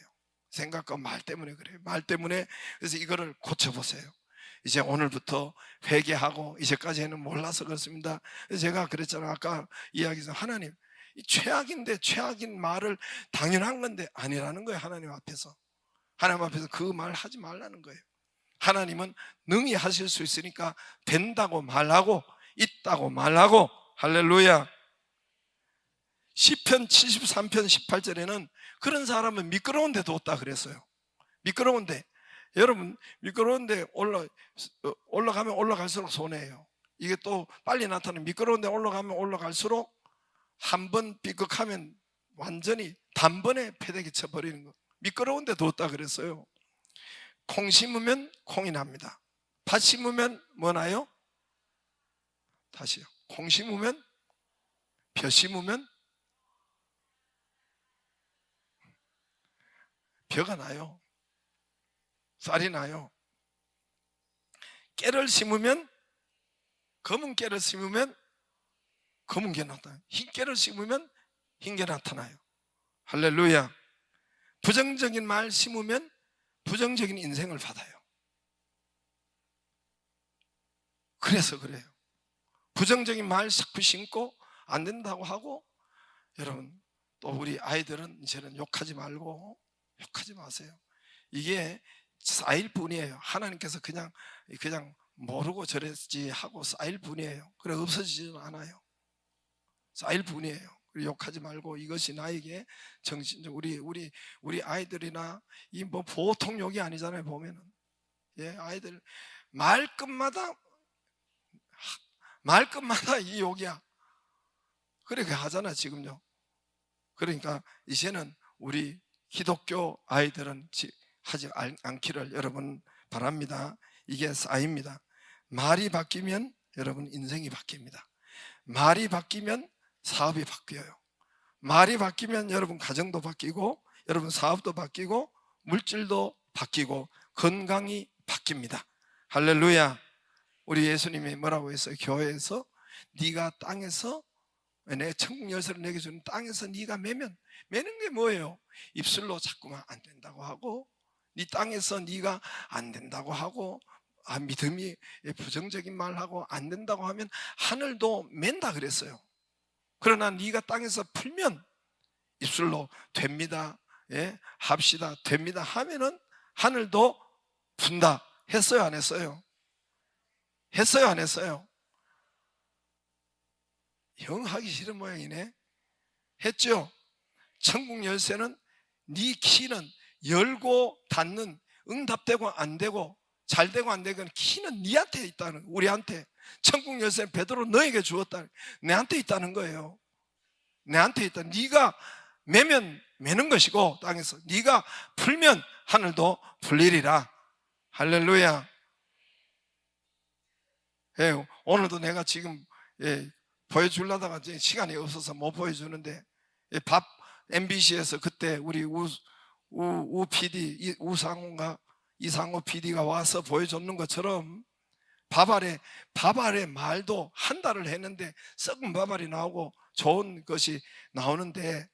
생각과 말 때문에 그래요. 말 때문에. 그래서 이거를 고쳐보세요. 이제 오늘부터 회개하고, 이제까지는 몰라서 그렇습니다. 제가 그랬잖아요. 아까 이야기에서 하나님, 이 최악인데, 최악인 말을 당연한 건데 아니라는 거예요. 하나님 앞에서 그 말 하지 말라는 거예요. 하나님은 능히 하실 수 있으니까 된다고 말하고, 있다고 말하고. 할렐루야. 시편 73편 18절에는 그런 사람은 미끄러운데 뒀다 그랬어요. 미끄러운데, 여러분, 미끄러운데 올라가면 올라갈수록 손해예요. 이게 또 빨리 나타나는, 미끄러운데 올라가면 올라갈수록 한 번 삐걱하면 완전히 단번에 패대기 쳐버리는 거. 미끄러운데 뒀다 그랬어요. 콩 심으면 콩이 납니다. 팥 심으면 뭐 나요? 다시요. 콩 심으면, 벼 심으면 벼가 나요. 쌀이 나요. 깨를 심으면, 검은 깨를 심으면 검은 게 나타나요. 흰 깨를 심으면 흰 게 나타나요. 할렐루야. 부정적인 말 심으면 부정적인 인생을 받아요. 그래서 그래요. 부정적인 말 자꾸 심고 안 된다고 하고. 여러분, 또 우리 아이들은 이제는 욕하지 말고, 욕하지 마세요. 이게 쌓일 뿐이에요. 하나님께서 그냥 모르고 저랬지 하고 쌓일 뿐이에요. 그래 없어지지는 않아요. 쌓일 뿐이에요. 욕하지 말고, 이것이 나에게 정신적, 우리 아이들이나 이 뭐 보통 욕이 아니잖아요. 보면은, 예, 아이들 말끝마다 이 욕이야. 그렇게 하잖아 지금요. 그러니까 이제는 우리 기독교 아이들은 하지 않기를 여러분 바랍니다. 이게 쌓입니다. 말이 바뀌면 여러분 인생이 바뀝니다. 말이 바뀌면 사업이 바뀌어요. 말이 바뀌면 여러분 가정도 바뀌고, 여러분 사업도 바뀌고, 물질도 바뀌고, 건강이 바뀝니다. 할렐루야. 우리 예수님이 뭐라고 했어요? 교회에서 네가 땅에서, 내 천국 열쇠를 내게 주는 땅에서 네가 매는 게 뭐예요? 입술로 자꾸만 안 된다고 하고, 네 땅에서 네가 안 된다고 하고, 믿음이 부정적인 말하고 안 된다고 하면 하늘도 맨다 그랬어요. 그러나 네가 땅에서 풀면 입술로 됩니다. 예, 합시다. 됩니다 하면은 하늘도 푼다. 했어요, 안 했어요? 했어요, 안 했어요? 영 하기 싫은 모양이네. 했죠? 천국 열쇠는, 네 키는 열고 닫는, 응답되고 안 되고 잘 되고 안 되고 키는 네한테 있다는, 우리한테. 천국 열쇠는 베드로 너에게 주었다. 내한테 있다는 거예요. 내한테 있다. 네가 매면 매는 것이고, 땅에서 네가 풀면 하늘도 풀리리라. 할렐루야. 예, 오늘도 내가 지금 보여주려다가 시간이 없어서 못 보여주는데, MBC에서 그때 우리 우 PD 우상호가 이상호 PD가 와서 보여줬는 것처럼 밥알의 말도 한 달을 했는데 썩은 밥알이 나오고 좋은 것이 나오는데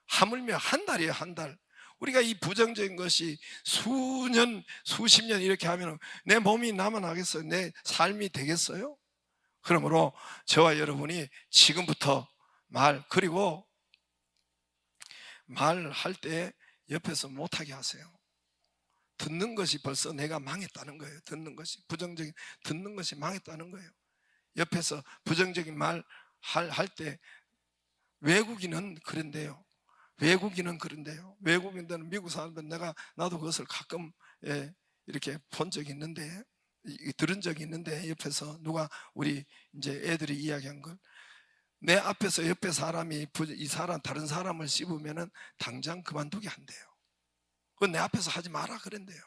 하물며 한 달이에요, 한 달. 우리가 이 부정적인 것이 수년, 수십 년 이렇게 하면 내 몸이 남아나겠어요? 내 삶이 되겠어요? 그러므로 저와 여러분이 지금부터 그리고 말할 때 옆에서 못하게 하세요. 듣는 것이 벌써 내가 망했다는 거예요. 듣는 것이 망했다는 거예요. 옆에서 부정적인 말 할 때 외국인은 그런데요. 외국인들은 미국 사람들은 나도 그것을 가끔 이렇게 본 적이 있는데, 들은 적이 있는데, 옆에서 누가 우리 이제 애들이 이야기한 걸, 내 앞에서 옆에 사람이 다른 사람을 씹으면은 당장 그만두게 한대요. 그건 내 앞에서 하지 마라 그런대요.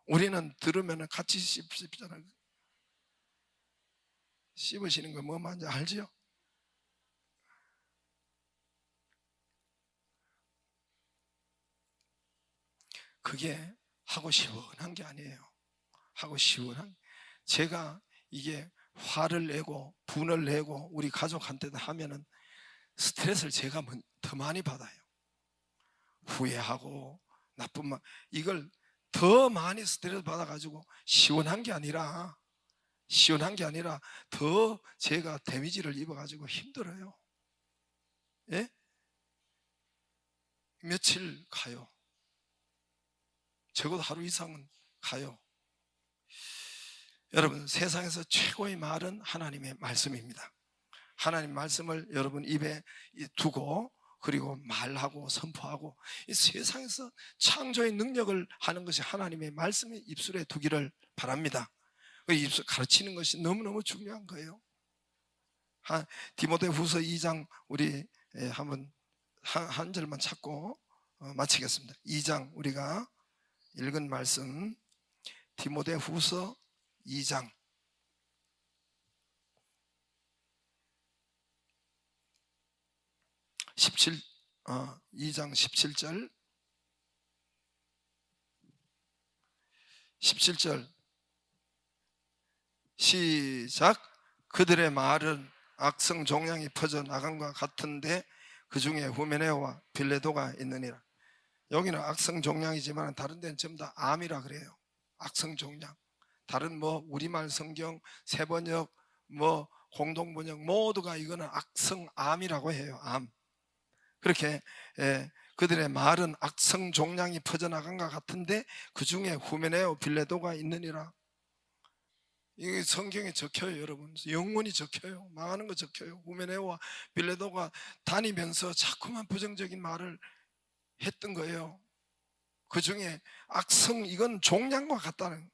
우리는 들으면은 같이 씹잖아요. 씹으시는 거 뭐 말인지 알죠? 그게 하고 시원한 게 아니에요. 제가 이게 화를 내고 분을 내고 우리 가족한테도 하면은 스트레스를 제가 더 많이 받아요. 후회하고 나쁜 말, 이걸 더 많이 스트레스 받아가지고 시원한 게 아니라 더 제가 데미지를 입어가지고 힘들어요. 예? 며칠 가요. 적어도 하루 이상은 가요. 여러분, 세상에서 최고의 말은 하나님의 말씀입니다. 하나님 말씀을 여러분 입에 두고 그리고 말하고 선포하고, 이 세상에서 창조의 능력을 하는 것이 하나님의 말씀의 입술에 두기를 바랍니다. 입술 가르치는 것이 너무너무 중요한 거예요. 디모데후서 2장 우리 한번 한 절만 찾고 마치겠습니다. 2장 우리가 읽은 말씀, 디모데후서 2장 2장 17절 시작. 그들의 말은 악성 종양이 퍼져 나간과 같은데 그 중에 후메네오와 빌레도가 있느니라. 여기는 악성 종양이지만 다른 데는 전부 다 암이라 그래요. 악성 종양. 다른 우리말 성경, 세번역, 공동번역 모두가 이거는 악성암이라고 해요. 암. 그렇게 그들의 말은 악성 종양이 퍼져나간 것 같은데 그 중에 후메네오 빌레도가 있느니라. 이게 성경에 적혀요. 여러분, 영원히 적혀요. 망하는 거 적혀요. 후메네오와 빌레도가 다니면서 자꾸만 부정적인 말을 했던 거예요. 그 중에 이건 종양과 같다는,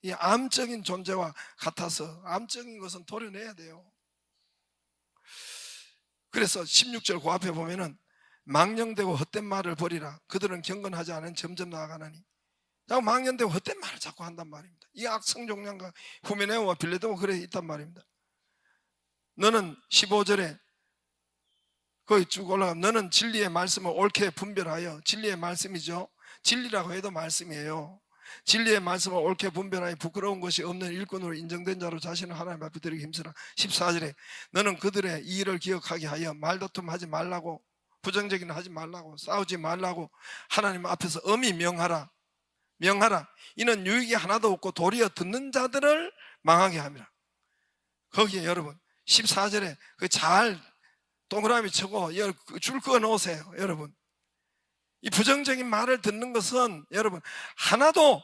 이 암적인 존재와 같아서 암적인 것은 도려내야 돼요. 그래서 16절 그 앞에 보면은 망령되고 헛된 말을 버리라. 그들은 경건하지 않은 점점 나아가나니. 자꾸 망령되고 헛된 말을 자꾸 한단 말입니다. 이 악성 종량과 후메네오와 빌레도가 그래 있단 말입니다. 너는 15절에 거기 쭉 올라가면 너는 진리의 말씀을 옳게 분별하여, 진리의 말씀이죠. 진리라고 해도 말씀이에요. 진리의 말씀을 옳게 분별하여 부끄러운 것이 없는 일꾼으로 인정된 자로 자신을 하나님 앞에 드리기 힘쓰라. 14절에 너는 그들의 이 일을 기억하게 하여 말다툼하지 말라고, 부정적인 일 하지 말라고, 싸우지 말라고 하나님 앞에서 엄히 명하라. 이는 유익이 하나도 없고 도리어 듣는 자들을 망하게 함이라. 거기에 여러분 14절에 잘 동그라미 치고 줄 그어 놓으세요. 여러분, 이 부정적인 말을 듣는 것은 여러분 하나도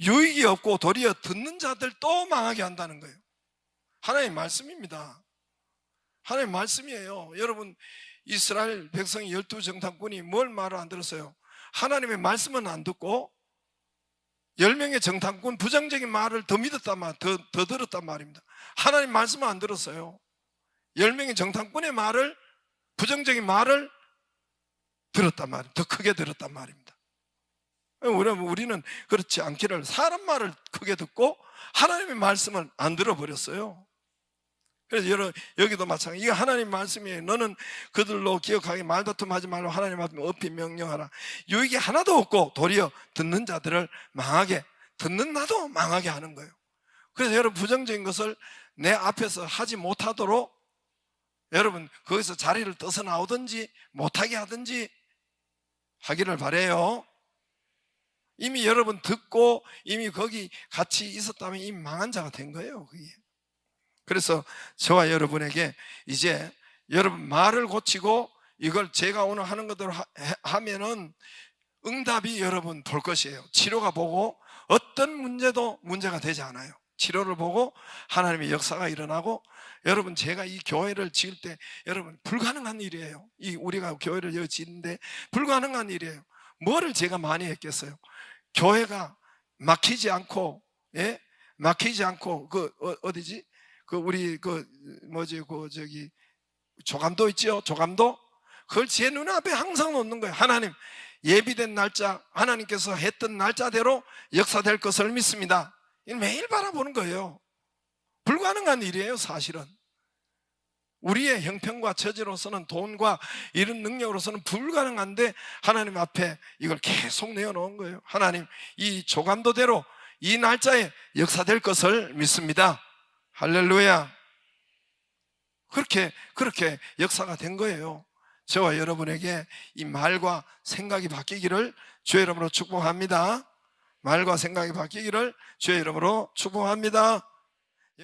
유익이 없고 도리어 듣는 자들도 망하게 한다는 거예요. 하나님의 말씀입니다. 하나님의 말씀이에요. 여러분, 이스라엘 백성이 12정탐꾼이 뭘 말을 안 들었어요? 하나님의 말씀은 안 듣고 10명의 정탐꾼 부정적인 말을 더 믿었단 말, 더 들었단 말입니다. 하나님 말씀은 안 들었어요. 10명의 정탐꾼의 말을, 부정적인 말을 들었단 말입니다. 더 크게 들었단 말입니다. 우리는 그렇지 않기를 사람 말을 크게 듣고 하나님의 말씀을 안 들어버렸어요. 그래서 여기도 마찬가지. 이게 하나님 말씀이에요. 너는 그들로 기억하게 말다툼하지 말고 하나님 말씀 업히 명령하라. 유익이 하나도 없고 도리어 듣는 자들을 망하게, 듣는 나도 망하게 하는 거예요. 그래서 여러분 부정적인 것을 내 앞에서 하지 못하도록 여러분 거기서 자리를 떠서 나오든지 못하게 하든지 하기를 바라요. 이미 여러분 듣고 이미 거기 같이 있었다면 이미 망한 자가 된 거예요. 그게. 그래서 저와 여러분에게 이제 여러분 말을 고치고 이걸 제가 오늘 하는 것대로 하면은 응답이 여러분 볼 것이에요. 치료가 보고 어떤 문제도 문제가 되지 않아요. 치료를 보고 하나님의 역사가 일어나고, 여러분 제가 이 교회를 지을 때 여러분 불가능한 일이에요. 우리가 교회를 여기 짓는데 불가능한 일이에요. 뭐를 제가 많이 했겠어요. 교회가 막히지 않고, 예? 막히지 않고 어디지? 우리 저기 조감도 있죠. 조감도 그걸 제 눈앞에 항상 놓는 거예요. 하나님 예비된 날짜, 하나님께서 했던 날짜대로 역사될 것을 믿습니다. 매일 바라보는 거예요. 불가능한 일이에요. 사실은 우리의 형편과 처지로서는, 돈과 이런 능력으로서는 불가능한데 하나님 앞에 이걸 계속 내어놓은 거예요. 하나님 이 조감도대로 이 날짜에 역사될 것을 믿습니다. 할렐루야. 그렇게 역사가 된 거예요. 저와 여러분에게 이 말과 생각이 바뀌기를 주의 이름으로 축복합니다. 말과 생각이 바뀌기를 주의 이름으로 축복합니다.